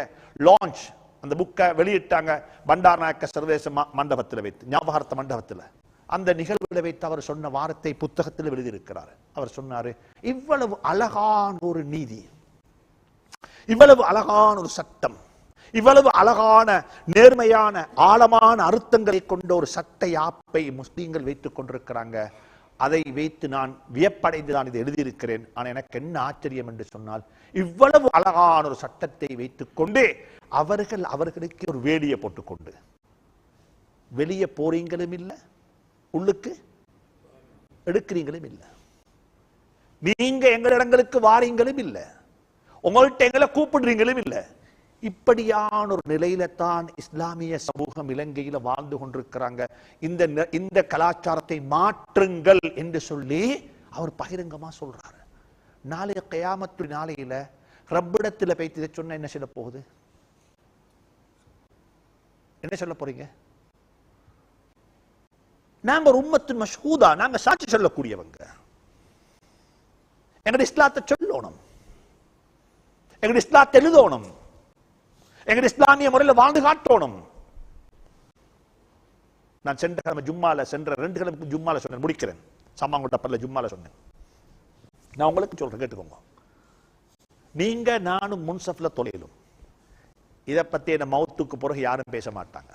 லான்ச், அந்த புக்கை வெளியிட்டாங்க பண்டாரநாயக்க சர்வதேச மண்டபத்தில் வைத்து, ஞாபகார்த்த மண்டபத்தில். அந்த நிகழ்வில் வைத்து அவர் சொன்ன வார்த்தை புத்தகத்தில் எழுதியிருக்கிறார். அவர் சொன்னாரு, இவ்வளவு அழகான ஒரு நீதி, இவ்வளவு அழகான ஒரு சட்டம், இவ்வளவு அழகான நேர்மையான ஆழமான அர்த்தங்களை கொண்ட ஒரு சட்ட யாப்பை முஸ்லீம்கள் வைத்துக் கொண்டிருக்கிறாங்க. அதை வைத்து நான் வியப்படைந்து நான் இதை எழுதியிருக்கிறேன். ஆனால் எனக்கு என்ன ஆச்சரியம் என்று சொன்னால், இவ்வளவு அழகான ஒரு சட்டத்தை வைத்துக் கொண்டு அவர்களுக்கு ஒரு வேலியை போட்டுக்கொண்டு வெளியே போறீங்களும் இல்லை, உள்ளுக்கு எடுக்கிறீங்களும் இல்லை, நீங்க எங்கள் இடங்களுக்கு வாரீங்களும் இல்லை, உங்கள்கிட்ட எங்களை கூப்பிடுறீங்களும் இல்லை. இப்படியான ஒரு நிலையில தான் இஸ்லாமிய சமூகம் இலங்கையில வாழ்ந்து கொண்டிருக்கிறாங்க. இந்த கலாச்சாரத்தை மாற்றுங்கள் என்று சொல்லி அவர் பகிரங்கமா சொல்றாரு. நாளைய கியாமத்து நாளையில ரப்பிடத்தில் பேசி இதை சொன்ன என்ன சொல்ல போகுது? என்ன சொல்ல போறீங்க? நாங்க ஒரு உம்மத்தின் மஷ்ஹூதா, நாங்க சாட்சி சொல்லக்கூடியவங்க. எங்க இஸ்லாத்தை சொல்லணும், எங்க இஸ்லாத்தை எழுதணும், எங்க இஸ்லாமிய முறையில் வாழ்ந்து காட்டணும். நான் சென்ற 2 கிழமைக்கு ஜும்மால சொன்னேன், முடிக்கிறேன். சம்மாங்குட்ட பல்ல ஜும்மால சொன்னேன். நான் உங்களுக்கு சொல்றேன், கேட்டுக்கோங்க. நீங்க நானும் முன்சஃப்ல தொலைலும் இதை பத்தி என்ன மௌத்துக்கு பிறகு யாரும் பேச மாட்டாங்க.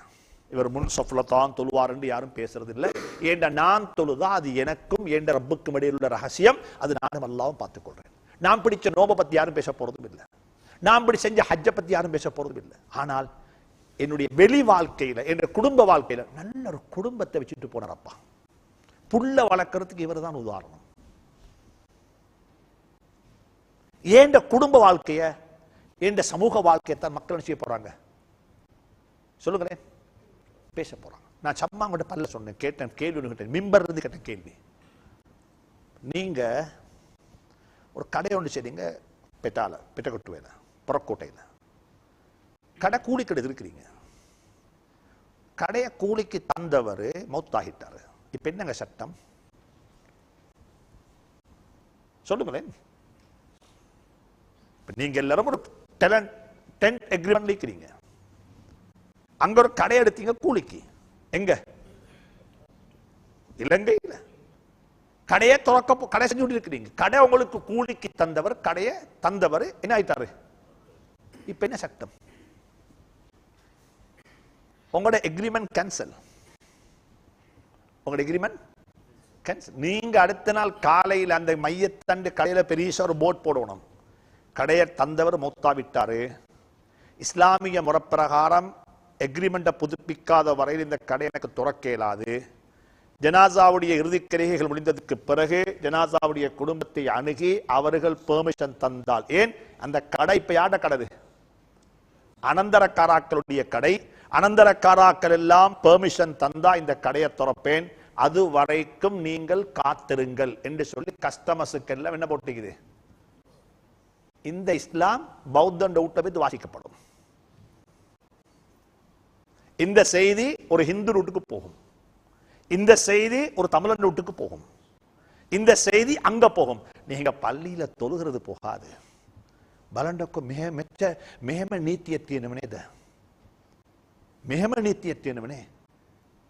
இவர் முன்சஃப்ல தான் தொழுவார் என்று யாரும் பேசுறது இல்லை. ஏண்ட நான் தொழுதா அது எனக்கும் என்ற ரப்புக்கும் இடையில் உள்ள ரகசியம். அது நானும் அல்லாவும் பார்த்துக் கொள்றேன். நான் பிடிச்ச நோபை பத்தி யாரும் பேச போறதும் இல்லை, நான் இப்படி செஞ்ச ஹஜ்ஜை பத்தி யாரும் பேச போறதும் இல்லை. ஆனால் என்னுடைய வெளி வாழ்க்கையில, என்னுடைய குடும்ப வாழ்க்கையில நல்ல ஒரு குடும்பத்தை வச்சுட்டு போனாரப்பா. புள்ள வளர்க்கறதுக்கு இவர் தான் உதாரணம். ஏண்ட குடும்ப வாழ்க்கைய, ஏண்ட சமூக வாழ்க்கையை தான் மக்கள் செய்ய போறாங்க? சொல்லுங்களேன், பேச போறாங்க. நான் சம்மாங்கிட்ட பல்ல சொன்னேன், கேட்டேன், கேள்வி கேட்டேன், மிம்பர் இருந்து கேட்டேன் கேள்வி. நீங்க ஒரு கடை ஒன்று செய்றீங்க, பெட்டகொட்டுவேல புறக்கோட்டையில் கடை கூலி கடை இருக்கிறீங்க. கடையை கூலிக்கு தந்தவர் மௌத்தாகிட்டாரு. இப்ப என்னங்க சட்டம்? சொல்லுங்களேன். நீங்க எல்லாரும் ஒரு டென்ட் எக்ரிமெண்ட் இருக்கிறீங்க. அங்க ஒரு கடை எடுத்தீங்க கூலிக்கு. எங்க? இலங்கையில. கடையை துறக்க கடை செஞ்சு இருக்கிறீங்க. கடை உங்களுக்கு கூலிக்கு தந்தவர், கடையை தந்தவர் என்ன ஆயிட்டாரு? இப்ப என்ன சட்டம்? உங்களோட எக்ரிமெண்ட் கேன்சல். உங்களோட எக்ரிமெண்ட் கேன்சல். நீங்க அடுத்த நாள் காலையில் அந்த மையத்தண்டு கடையில பெரிய ஒரு போர்ட் போடணும். கடையை தந்தவர் மௌத்தாவிட்டாரு. இஸ்லாமிய முறைப்பிரகாரம் எக்ரிமெண்ட்டை புதுப்பிக்காத வரையில் இந்த கடை எனக்கு துறக்க இயலாது. ஜனாசாவுடைய இறுதிக்கிரைகள் முடிந்ததுக்கு பிறகு ஜனாசாவுடைய குடும்பத்தை அணுகி அவர்கள் பெர்மிஷன் தந்தால், ஏன் அந்த கடை இப்ப யாட கடை? அனந்தரக்காராக்களுடைய கடை. அனந்தரக்காராக்கள் எல்லாம் பெர்மிஷன் தந்தா இந்த கடையை துறப்பேன், அது வரைக்கும் நீங்கள் காத்திருங்கள் என்று சொல்லி கஸ்டமர்ஸுக்கு எல்லாம் என்ன போட்டுக்குது? இந்த இஸ்லாம் பௌத்தன் விட்டு வாசிக்கப்படும். இந்த செய்தி ஒரு ஹிந்து ரூட்டுக்கு போகும், இந்த செய்தி ஒரு தமிழன் ரூட்டுக்கு போகும், இந்த செய்தி அங்க போகும். நீங்க பள்ளியில தொழுகிறது போகாது. பலண்டக்கு මෙහෙම නීතියක් තියෙනවනේ ද? මෙහෙම නීතියක් තියෙනවනේ.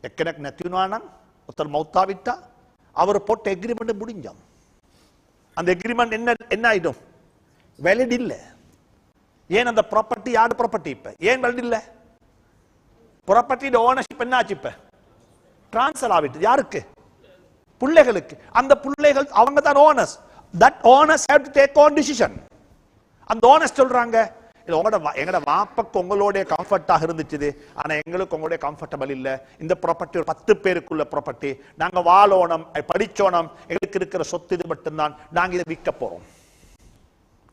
එක්කෙනෙක් නැති වුණා නම් උතර මෞතාවිට්ටා அவர் போட்ட எக்ரிமெண்ட் முடிஞ்சோம். அந்த எக்ரிமெண்ட் என்ன ஆயிடும்? வேலிட் இல்ல. ஏன்? அந்த ப்ராப்பர்ட்டி யாரு ப்ராப்பர்ட்டி? இப்ப ஏன் வேலிட் இல்ல? ப்ராப்பர்ட்டியோட ஓனர்ஷிப் என்ன ஆச்சு? இப்ப டிரான்ஸ்ஃபர் ஆகிட்டு. யாருக்கு? பிள்ளைகளுக்கு. அந்த பிள்ளைகள் அவங்க தான் owners. That owners have to take own decision. அந்த ஓனர்ஸ் சொல்றாங்க, எங்கட வாப்பக்கு உங்களுடைய கம்ஃபர்ட்டாக இருந்துச்சு, ஆனா எங்களுக்கு உங்களுடைய கம்ஃபர்டபிள் இல்ல. இந்த ப்ராப்பர்ட்டி ஒரு 10 பேருக்குள்ள ப்ராப்பர்ட்டி. நாங்க வாழோனம், படிச்சோனம், எங்களுக்கு இருக்கிற சொத்து இது மட்டும்தான். நாங்க இதை விற்க போறோம்.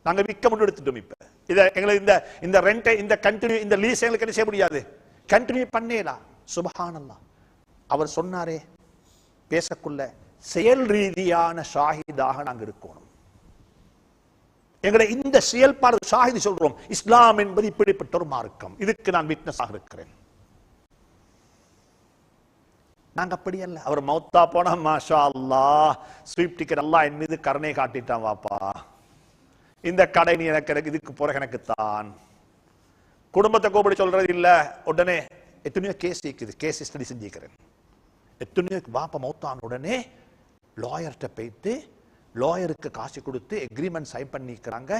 நாங்க விற்க முடிவு எடுத்துட்டோம். இப்ப இதை எங்களுக்கு இந்த ரெண்ட், இந்த கண்டினியூ, இந்த லீஸ் எங்களுக்கு என்ன செய்ய முடியாது, கண்டினியூ பண்ணேலாம். சுபஹானல்லாஹ். அவர் சொன்னாரே பேசக்குள்ள, செயல் ரீதியான ஷாஹிதாக நாங்க இருக்கணும். எங்களை இந்த செயல்பாடு ஷாஹிது சொல்றோம். இஸ்லாம் என்பது இப்படிப்பட்ட ஒரு மார்க்கம், இதுக்கு நான் விட்னஸ் ஆக இருக்கிறேன். நாங்க அப்படி அல்ல. அவர் மௌத்தா போனா மாஷா அல்லாஹ், ஸ்வீப் டிக்கெட் அல்லாஹ் என் மீது கருணை காட்டிட்டான், வாப்பா இந்த கடை நீ எனக்கு, இதுக்கு போற எனக்கு தான். குடும்பத்தை கூப்பிட்டு சொல்றது இல்ல. உடனே எத்தனையோ கேஸ் இருக்குது, கேஸ் ஸ்டடி செஞ்சுக்கிறேன். எத்தனையோ வாப்பா மௌத்தான உடனே லாயர்கிட்ட போயிட்டு லாயருக்கு காசு கொடுத்து எக்ரிமெண்ட் சைன் பண்ணிக்கிறாங்க.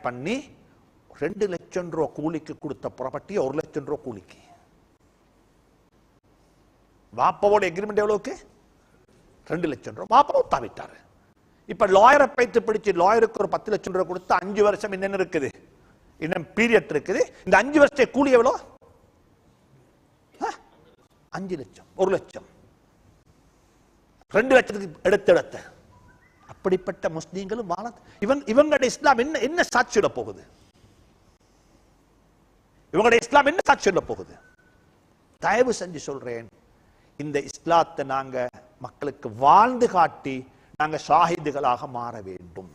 பண்ணி 2 லட்சம் ரூபாய் கூலிக்கு கொடுத்த ப்ராப்பர்ட்டி 1 லட்சம் ரூபாய் கூலிக்கு. வாப்பாவோட எக்ரிமெண்ட் எவ்வளவுக்கு? 2 லட்சம் ரூபாய். வாப்பா மௌத்தா விட்டாரு. இப்ப லாயரை பைத்து பிடிச்சு லாயருக்கு ஒரு 10 லட்சம் ரூபாய் கொடுத்து 5 வருஷம் என்னென்ன இருக்குது, இன்னும் பீரியட் இருக்குது. இந்த 5 வருஷத்தை கூலி எவ்வளோ? 5 லட்சம், 1 லட்சம், 2 லட்சத்துக்கு எடுத்த. அப்படிப்பட்ட முஸ்லீம்களும் வாழ இவங்களுடைய இஸ்லாம் என்ன சாட்சியிட போகுது? இவங்களுடைய இஸ்லாம் என்ன சாட்சியிட போகுது? தயவு செஞ்சு சொல்றேன், இந்த இஸ்லாத்தை நாங்க மக்களுக்கு வாழ்ந்து காட்டி நாங்க ஷாஹிதுகளாக மாற வேண்டும்.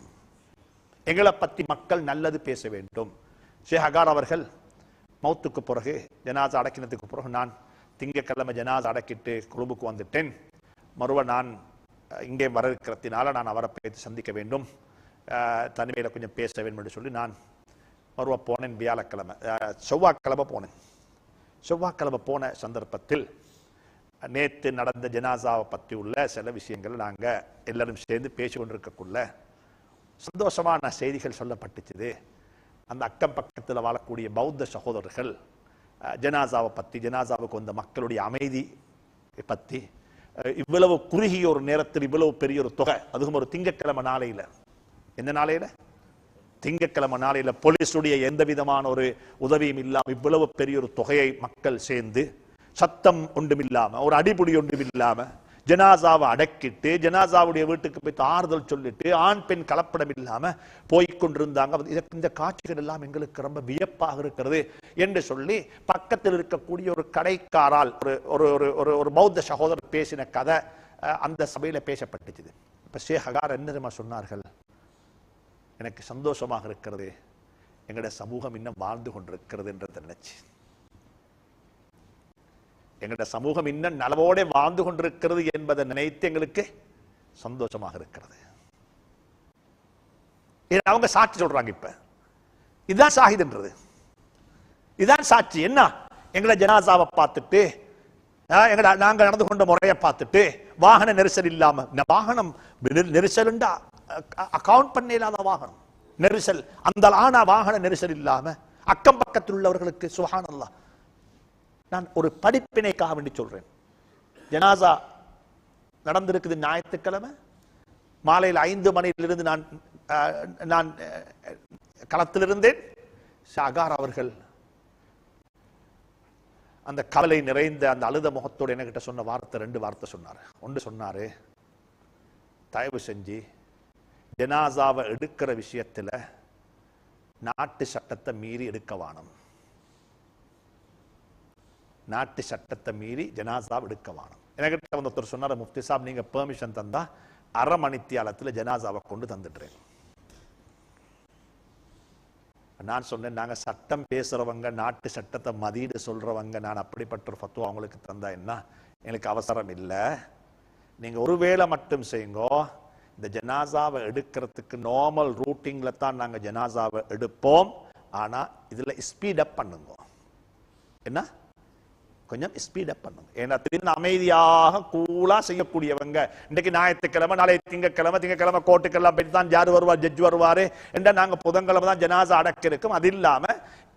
எங்களை பத்தி மக்கள் நல்லது பேச வேண்டும். ஷேக் அகார் அவர்கள் மௌத்துக்கு பிறகு, ஜனாசா அடக்கினதுக்கு பிறகு, நான் திங்கக்கிழமை ஜனாசா அடக்கிட்டு குழுவுக்கு வந்துட்டேன். மறுவ நான் இங்கே வர இருக்கிறதுனால நான் அவரை பேசி சந்திக்க வேண்டும், தனிமையில கொஞ்சம் பேச வேண்டும் என்று சொல்லி நான் மறுவ போனேன். வியாழக்கிழமை, செவ்வாய்க்கிழமை போனேன். செவ்வாய்க்கிழமை போன சந்தர்ப்பத்தில் நேற்று நடந்த ஜனாசாவை பற்றி உள்ள சில விஷயங்கள் நாங்க எல்லாரும் சேர்ந்து பேசி கொண்டிருக்கக்குள்ள சந்தோஷமான செய்திகள் சொல்லப்பட்டுச்சு. அந்த அக்கம் பக்கத்தில் வாழக்கூடிய பௌத்த சகோதரர்கள் ஜனாசாவை பற்றி, ஜனாசாவுக்கு வந்த மக்களுடைய அமைதி பற்றி, இவ்வளவு குறுகிய ஒரு நேரத்தில் இவ்வளவு பெரிய ஒரு தொகை, அதுவும் ஒரு திங்கட்கிழமை நாளையில, எந்த நாளையில? திங்கட்கிழமை நாளையில போலீஸுடைய எந்த விதமான ஒரு உதவியும் இல்லாமல் இவ்வளவு பெரிய ஒரு தொகையை மக்கள் சேர்ந்து, சத்தம் ஒன்றுமில்லாம, ஒரு அடிபுடி ஒன்றுமில்லாம ஜனாசாவை அடக்கிட்டு ஜனாசாவுடைய வீட்டுக்கு போய் ஆறுதல் சொல்லிட்டு ஆண் பெண் கலப்படம் இல்லாம போய்கொண்டிருந்தாங்க. இந்த காட்சிகள் எல்லாம் எங்களுக்கு ரொம்ப வியப்பாக இருக்கிறது என்று சொல்லி பக்கத்தில் இருக்கக்கூடிய ஒரு கடைக்காரால் ஒரு பௌத்த சகோதரர் பேசின கதை அந்த சபையில பேசப்பட்டுச்சு. இப்ப ஷேக் அகார் என்ன சொன்னார்கள், எனக்கு சந்தோஷமாக இருக்கிறது, எங்களுடைய சமூகம் இன்னும் வாழ்ந்து கொண்டிருக்கிறது என்றதை நினைச்சு, எங்களுடைய சமூகம் இன்னும் நலவோட வாழ்ந்து கொண்டிருக்கிறது என்பதை நினைத்து எங்களுக்கு சந்தோஷமாக இருக்கிறது. அவங்க சாட்சி சொல்றாங்க. இப்ப இதுதான் ஷாஹித்ன்றது, இதுதான் சாட்சி. என்ன எங்களை ஜனாசாவை பார்த்துட்டு நாங்க நடந்து கொண்ட முறையை பார்த்துட்டு வாகன நெரிசல் இல்லாம, வாகனம் நெரிசல் அக்கவுண்ட் பண்ண இல்லாத வாகனம் நெரிசல், அந்த ஆனா வாகன நெரிசல் இல்லாம அக்கம் பக்கத்தில் உள்ளவர்களுக்கு சுப்ஹானல்லாஹ். நான் ஒரு படிப்பினைக்காக வேண்டி சொல்றேன். ஜனாசா நடந்திருக்குது ஞாயிற்றுக்கிழமை மாலையில் 5 மணியிலிருந்து நான் களத்தில் இருந்தேன். ஷாகார் அவர்கள் அந்த கவலை நிறைந்த அந்த அழுத முகத்தோடு என்கிட்ட சொன்ன வார்த்தை 2 வார்த்தை சொன்னார். ஒன்று சொன்னாரு, தயவு செஞ்சு ஜனாசாவை எடுக்கிற விஷயத்துல நாட்டு சட்டத்தை மீறி எடுக்க வானம், நாட்டு சட்டத்தை மீறி ஜனாசாவை எடுக்க வானம். என்கிட்ட வந்து ஒருத்தர் சொன்னார், முஃப்தி சாப் நீங்க பெர்மிஷன் தந்தா அரை மணித்தியாலத்தில் ஜனாசாவை கொண்டு தந்துடுறேன். நான் சொன்னேன், நாங்க சட்டம் பேசுறவங்க, நாட்டு சட்டத்தை மதிடு சொல்றவங்க, நான் அப்படிப்பட்ட ஒரு ஃபத்வா அவங்களுக்கு தந்தா என்ன, எனக்கு அவசரம் இல்லை. நீங்க ஒருவேளை மட்டும் செய்யுங்கோ, இந்த ஜனாசாவை எடுக்கிறதுக்கு நார்மல் ரூட்டிங்ல தான் நாங்க ஜனாசாவை எடுப்போம். ஆனா இதுல ஸ்பீட் அப் பண்ணுங்க, என்ன கொஞ்சம் ஸ்பீட் அப் பண்ணுங்க. ஏன்னா திடீர்னு அமைதியாக கூலா செய்யக்கூடியவங்க, இன்னைக்கு ஞாயிற்றுக்கிழமை நாளை திங்கக்கிழமை கோர்ட்டுக்கெல்லாம் போயிட்டு தான் யார் வருவார், ஜட்ஜ் வருவாரு என்ற நாங்க புதன்கிழமை தான் ஜனாசா அடக்க இருக்கும். அது இல்லாம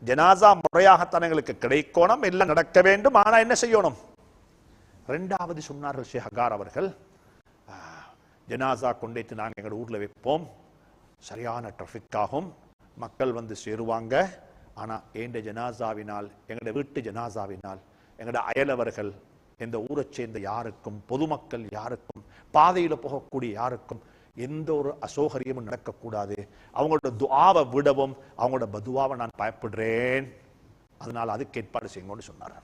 ஜனாசா முறையாகத்தான் எங்களுக்கு கிடைக்கணும், எல்லாம் நடக்க வேண்டும். ஆனா என்ன செய்யணும்? 2வது சொன்னார்கள் ஷேக் ஹகார் அவர்கள், ஜனாசா கொண்டு நாங்கள் எங்கள் ஊர்ல வைப்போம், சரியான டிராஃபிக் ஆகும், மக்கள் வந்து சேருவாங்க. ஆனா எந்த ஜனாசாவினால், எங்களுடைய வீட்டு ஜனாசாவினால் எங்களுடைய அயலவர்கள், எந்த ஊரை சேர்ந்த யாருக்கும், பொதுமக்கள் யாருக்கும், பாதையில போகக்கூடிய யாருக்கும் எந்த ஒரு அசௌகரியமும் நடக்கக்கூடாது. அவங்களோட துஆவை விடவும் அவங்களோட பதுவாவை நான் பயப்படுறேன், அதனால அதுக்கு ஏற்பாடு செய்யுங்கன்னு சொன்னார்.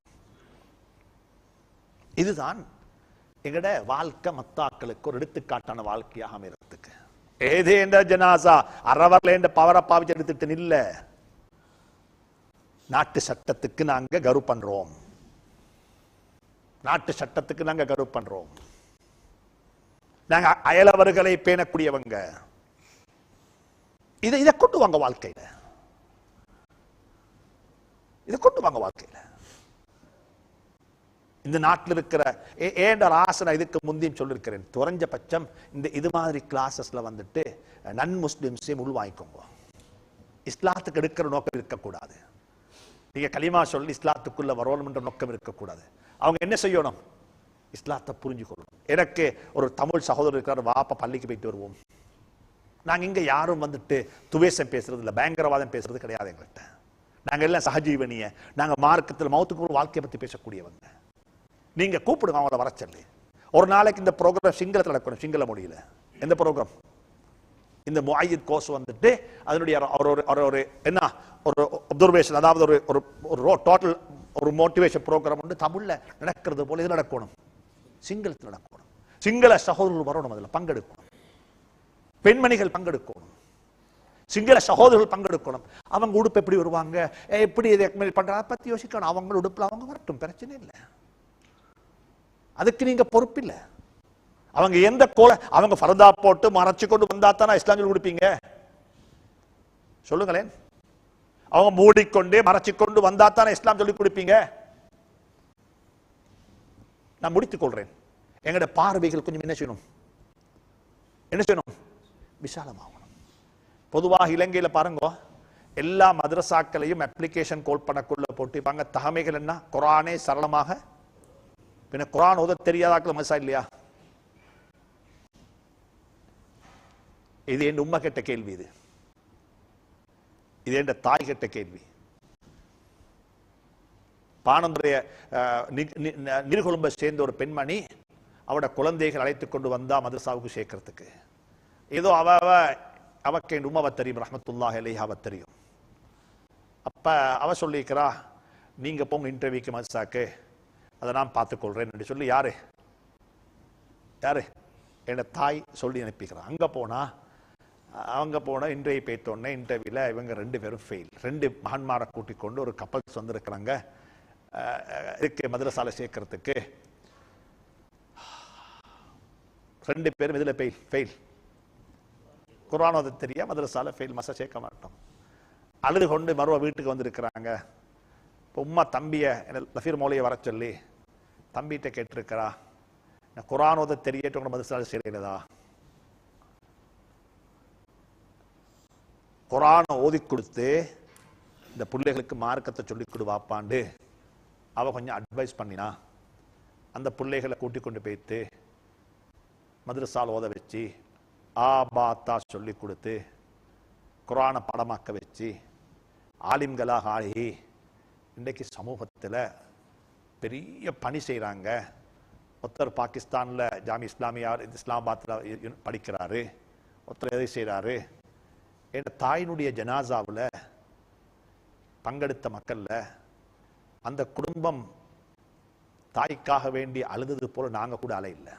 இதுதான் எங்கட வாழ்க்கை மத்தாக்களுக்கு ஒரு எடுத்துக்காட்டான வாழ்க்கையாக அமைறதுக்கு. ஏதேண்ட ஜனாசா அறவர்ல என்ற பவரை பாவிச்சு எடுத்துட்டு இல்ல, நாட்டு சட்டத்துக்கு நாங்க கரு பண்றோம், நாட்டு சட்டத்துக்கு நாங்க கரு பண்றோம். நாங்க அயலவர்களை பேணக்கூடியவங்க. இதை கொண்டு வாங்க வாழ்க்கையில, இதை கொண்டு வாங்க வாழ்க்கையில. இந்த நாட்டில் இருக்கிற ஏண்ட ஆசனை இதுக்கு முந்தியும் சொல்லிருக்கிறேன், குறைஞ்ச பட்சம் இந்த இது மாதிரி கிளாஸஸ்ல வந்துட்டு நன் முஸ்லிம்ஸையும் உள்வாங்கிக்கோங்க. இஸ்லாத்துக்கு எடுக்கிற நோக்கம் இருக்கக்கூடாது. நீங்க கலிமா சொல்லி இஸ்லாத்துக்குள்ள வரணும் என்ற நோக்கம் இருக்கக்கூடாது. அவங்க என்ன செய்யணும்? இஸ்லாத்தை புரிஞ்சுக்கொள்ளணும். எனக்கு ஒரு தமிழ் சகோதரர் இருக்கிறார், வாப்பா பள்ளிக்கு போயிட்டு வருவோம். நாங்க இங்க யாரும் வந்துட்டு துவேஷம் பேசுறது இல்லை, பயங்கரவாதம் பேசுறது கிடையாது எங்கள்கிட்ட. நாங்க எல்லாம் சகஜீவனிய, நாங்க மார்க்கத்தில் மௌத்துக்கு ஒரு வாழ்க்கையை பத்தி பேசக்கூடியவங்க. நீங்க கூப்பிடுங்க அவங்கள வர சொல்லி. ஒரு நாளைக்கு இந்த ப்ரோக்ராம் சிங்களத்தில் நடக்கணும், சிங்கள மொழியில. எந்த ப்ரோக்ராம்? இந்த முஅய்யித் கோர்ஸ் வந்துட்டு அதனுடைய ஒரு என்ன ஒரு அப்சர்வேஷன், அதாவது ஒரு டோட்டல் ஒரு மோட்டிவேஷன் ப்ரோக்ராம் வந்து தமிழ்ல நடக்கிறது போல இது நடக்கணும், சிங்களத்தில் நடக்கணும். சிங்கள சகோதரர்கள் வரணும், அதில் பங்கெடுக்கணும், பெண்மணிகள் பங்கெடுக்கணும், சிங்கள சகோதரர்கள் பங்கெடுக்கணும். அவங்க உடுப்பு எப்படி வருவாங்க, எப்படி இதை பண்றத பத்தி யோசிக்கணும். அவங்க உடுப்புல அவங்க வரட்டும், பிரச்சனை இல்லை, அதுக்கு நீங்க பொறுப்பில்லை. அவங்க எந்த கோல அவங்க ஃபர்தா போட்டு மறைச்சு கொண்டு வந்தா தானே இஸ்லாம் சொல்லி கொடுப்பீங்க? சொல்லுங்களேன். அவங்க மூடிக்கொண்டே மறைச்சு கொண்டு வந்தா தானே இஸ்லாம் சொல்லி கொடுப்பீங்க? நான் முடித்துக் கொள்றேன். எங்கட பார்வைகள் கொஞ்சம் என்ன செய்யணும், என்ன செய்யணும், விசாலமாகணும். பொதுவாக இலங்கையில பாருங்க, எல்லா மதரசாக்களையும் அப்ளிகேஷன் கோல் பண்ணக்குள்ள போட்டிப்பாங்க. தகமைகள் என்ன? குர்ஆனே சரளமாக, பின்ன குர்ஆன் ஓத தெரியாதாக்கள் மசா இல்லையா? இது என் உம்மா கேட்ட கேள்வி, இது என் தாய் கேட்ட கேள்வி. பானந்துடைய நீர்கொழும்பை சேர்ந்த ஒரு பெண்மணி அவட குழந்தைகள் அழைத்துக் கொண்டு வந்தா மதரசாவுக்கு சேர்க்கறதுக்கு. ஏதோ அவக்கு என் உம்மாவை தெரியும், ரஹ்மத்துல்லாஹி அலைஹா அவ தெரியும். அப்ப அவ சொல்லிக்கிறா, நீங்க போங்க இன்டர்வியூக்கு மதரசாக்கு, அதை நான் பார்த்துக்கொள்றேன் என்று சொல்லி யாரு என் தாய் சொல்லி அனுப்பிக்கிறான். அவங்க போன இன்றைய பேத்தோடனே இன்டர்வியூல இவங்க 2 பேரும் ஃபெயில். 2 மகன்மாரை கூட்டிக் கொண்டு ஒரு கப்பல்ஸ் வந்திருக்கிறாங்க இதுக்கு மதரசால சேர்க்கறதுக்கு. 2 பேரும் இதுல ஃபெயில். குர்ஆன் ஓத தெரியா, மதரசால ஃபெயில், மசா சேர்க்க மாட்டோம். அழுது கொண்டு மறுவ வீட்டுக்கு வந்திருக்கிறாங்க. இப்போ உம்மா தம்பியை லஃபீர் மௌலியை வர சொல்லி தம்பிகிட்ட கேட்டிருக்கிறா, குர்ஆன் ஓத தெரியட்டு மதரசால செய்கிறதா, குர்ஆனை ஓதி கொடுத்து இந்த பிள்ளைகளுக்கு மார்க்கத்தை சொல்லிக் கொடுவாப்பாண்டு அவ கொஞ்சம் அட்வைஸ் பண்ணினா. அந்த பிள்ளைகளை கூட்டிக் கொண்டு போய்த்து மதரசால் ஓத வச்சு ஆபாத்தா சொல்லி கொடுத்து குர்ஆனை படமாக்க வச்சு ஆலிம்களாக ஆகி இன்றைக்கு சமூகத்தில் பெரிய பணி செய்கிறாங்க. ஒருத்தர் பாகிஸ்தானில் ஜாமி இஸ்லாமியா இஸ்லாமாபாத்தில் படிக்கிறாரு, ஒருத்தர் எதை செய்கிறாரு. என் தாயினுடைய ஜனாசாவில் பங்கெடுத்த மக்களில் அந்த குடும்பம் தாய்க்காக வேண்டி அழுதது போல நாங்கள் கூட அலையில்லை.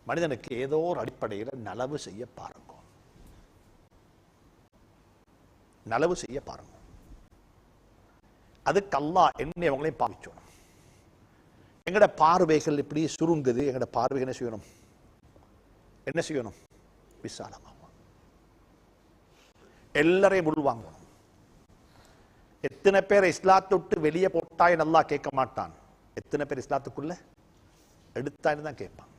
மனிதனுக்கு ஏதோ ஒரு அடிப்படையில் நலவு செய்ய பாருங்க, நலவு செய்ய பாருங்க. அதுக்கு அல்லாஹ் என்னை அவங்களையும் பாவிச்சோம். எங்கட பார்வைகள் இப்படி சுருங்குது, எங்கட பார்வைகள் என்ன செய்யணும், என்ன செய்யணும், விசாலமாகும். எல்லாரையும் உள்வாங்கணும். எத்தனை பேரை இஸ்லாத்தை விட்டு வெளியே போட்டாய் நல்லா கேட்க மாட்டான், எத்தனை பேர் இஸ்லாத்துக்குள்ள எடுத்தான்னு தான் கேட்பான்.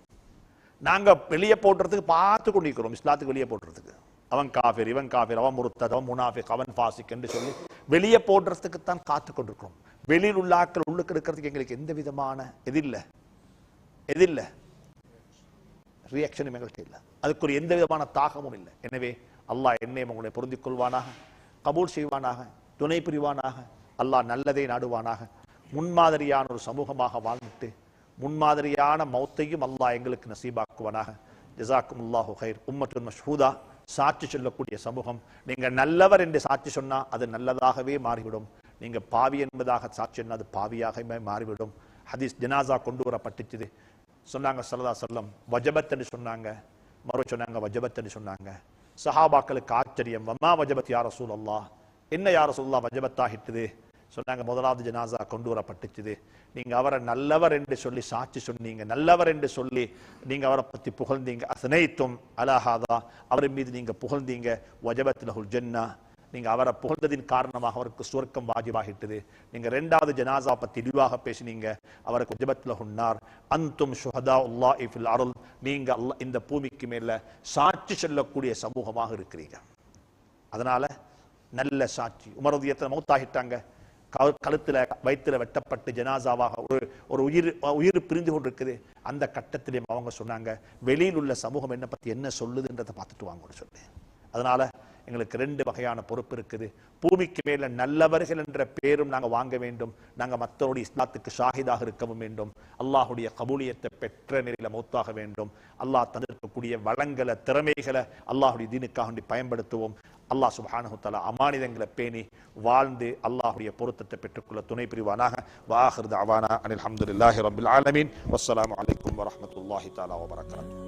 நாங்க வெளியே போடுறதுக்கு பார்த்து கொண்டிருக்கிறோம், இஸ்லாத்துக்கு வெளியே போடுறதுக்கு. அவன் காஃபிர், இவன் காஃபிர், அவன் முர்த்தத், அவன் முனாஃபிக், அவன் ஃபாசிக் என்று சொல்லி வெளியே போடுறதுக்கு தான் காத்து கொண்டிருக்கிறோம். வெளியில் உள்ள ஆட்கள் உள்ளுக்கு எடுக்கிறதுக்கு எங்களுக்கு எந்த விதமான எதில்லை ரியாக்ஷனும் எங்கள்கிட்ட இல்லை, அதுக்கு எந்த விதமான தாகமும் இல்லை. எனவே அல்லாஹ் என்னை உங்களை பொருந்திக் கொள்வானாக, கபூல் செய்வானாக, துணை புரிவானாக. அல்லாஹ் நல்லதை நாடுவானாக. முன்மாதிரியான ஒரு சமூகமாக வாழ்ந்துட்டு முன்மாதிரியான மௌத்தையும் அல்லாஹ் எங்களுக்கு நசீபாக்குவானாக. ஜஸாக்குமுல்லாஹு கைர். உம்மத்துன் மஷ்ஹூதா, சாட்சி சொல்லக்கூடிய சமூகம். நீங்க நல்லவர் என்று சாட்சி சொன்னா அது நல்லதாகவே மாறிவிடும். நீங்க பாவி என்பதாக சாட்சி சொன்னா அது பாவியாகவே மாறிவிடும். ஹதீஸ் ஜனாசா கொண்டு வரப்பட்டுச்சு. சொன்னாங்க ஸல்லல்லாஹு அலைஹி வஸல்லம் வஜபத் என்று சொன்னாங்க, மறு சொன்னாங்க வஜபத் என்று சொன்னாங்க. சஹாபாக்களுக்கு ஆச்சரியம், வமா வஜபத் யா ரசூலல்லாஹ், என்ன யா ரசூலுல்லாஹ் வஜபத் ஆகிட்டுது? சொன்னாங்க முதலாவது ஜனாசா கொண்டு வரப்பட்டுச்சு. நீங்க அவரை நல்லவர் என்று சொல்லி சாட்சி சொன்னீங்க, நல்லவர் என்று சொல்லி நீங்க அவரை பத்தி புகழ்ந்தீங்க. அஸ்னைத்தும் அலா ஹாதா, அவரின் மீது நீங்க புகழ்ந்தீங்க. வஜபத் லஹுல் ஜன்னா, நீங்க அவரை புகழ்ந்ததின் காரணமாக அவருக்கு சுவர்க்கம் வாஜிபாகிட்டது. நீங்க இரண்டாவது ஜனாசா பத்தி இழிவாக பேசினீங்க, அவருக்கு வஜபத் லஹுன் நார். அன்தும் ஷுஹதாஉல்லாஹி ஃபில் அர்ள், நீங்க அல்லாஹ் இந்த பூமிக்கு மேல சாட்சி சொல்லக்கூடிய சமூகமாக இருக்கிறீங்க. அதனால நல்ல சாட்சி. உமர் ரலியல்லாஹு மௌத்தாகிட்டாங்க, கழுத்துல வயிற்றுல வெட்டப்பட்டு ஜனாசாவாக ஒரு உயிர் பிரிந்து கொண்டிருக்குது. அந்த கட்டத்திலையும் அவங்க சொன்னாங்க, வெளியில் உள்ள சமூகம் என்ன பத்தி என்ன சொல்லுதுன்றதை பார்த்துட்டு வாங்கன்னு சொல்லி. அதனால எங்களுக்கு ரெண்டு வகையான பொறுப்பு இருக்குது. பூமிக்கு மேல நல்லவர்கள் என்ற பேரும் நாங்கள் வாங்க வேண்டும், நாங்கள் மற்றவருடைய இஸ்லாத்துக்கு ஷாஹிதாக இருக்கவும் வேண்டும், அல்லாஹுடைய கபூலியத்தை பெற்ற நிலையில மௌத்தாக வேண்டும். அல்லாஹ் தந்திருக்கக்கூடிய வளங்களை திறமைகளை அல்லாஹுடைய தீனுக்காக பயன்படுத்துவோம். அல்லாஹ் சுப்ஹானஹு வ தஆலா அமானிதங்களை பேணி வாழ்ந்து அல்லாஹுடைய பொருத்தத்தை பெற்றுக்கொள்ள துணை புரிவானாக. வ ஆகிரு தஅவானா அனில் ஹம்துலில்லாஹி ரப்பில் ஆலமீன். வஸ்ஸலாமு அலைக்கும் வரஹ்மத்துல்லாஹி தஆலா வ பரகாத்துஹு.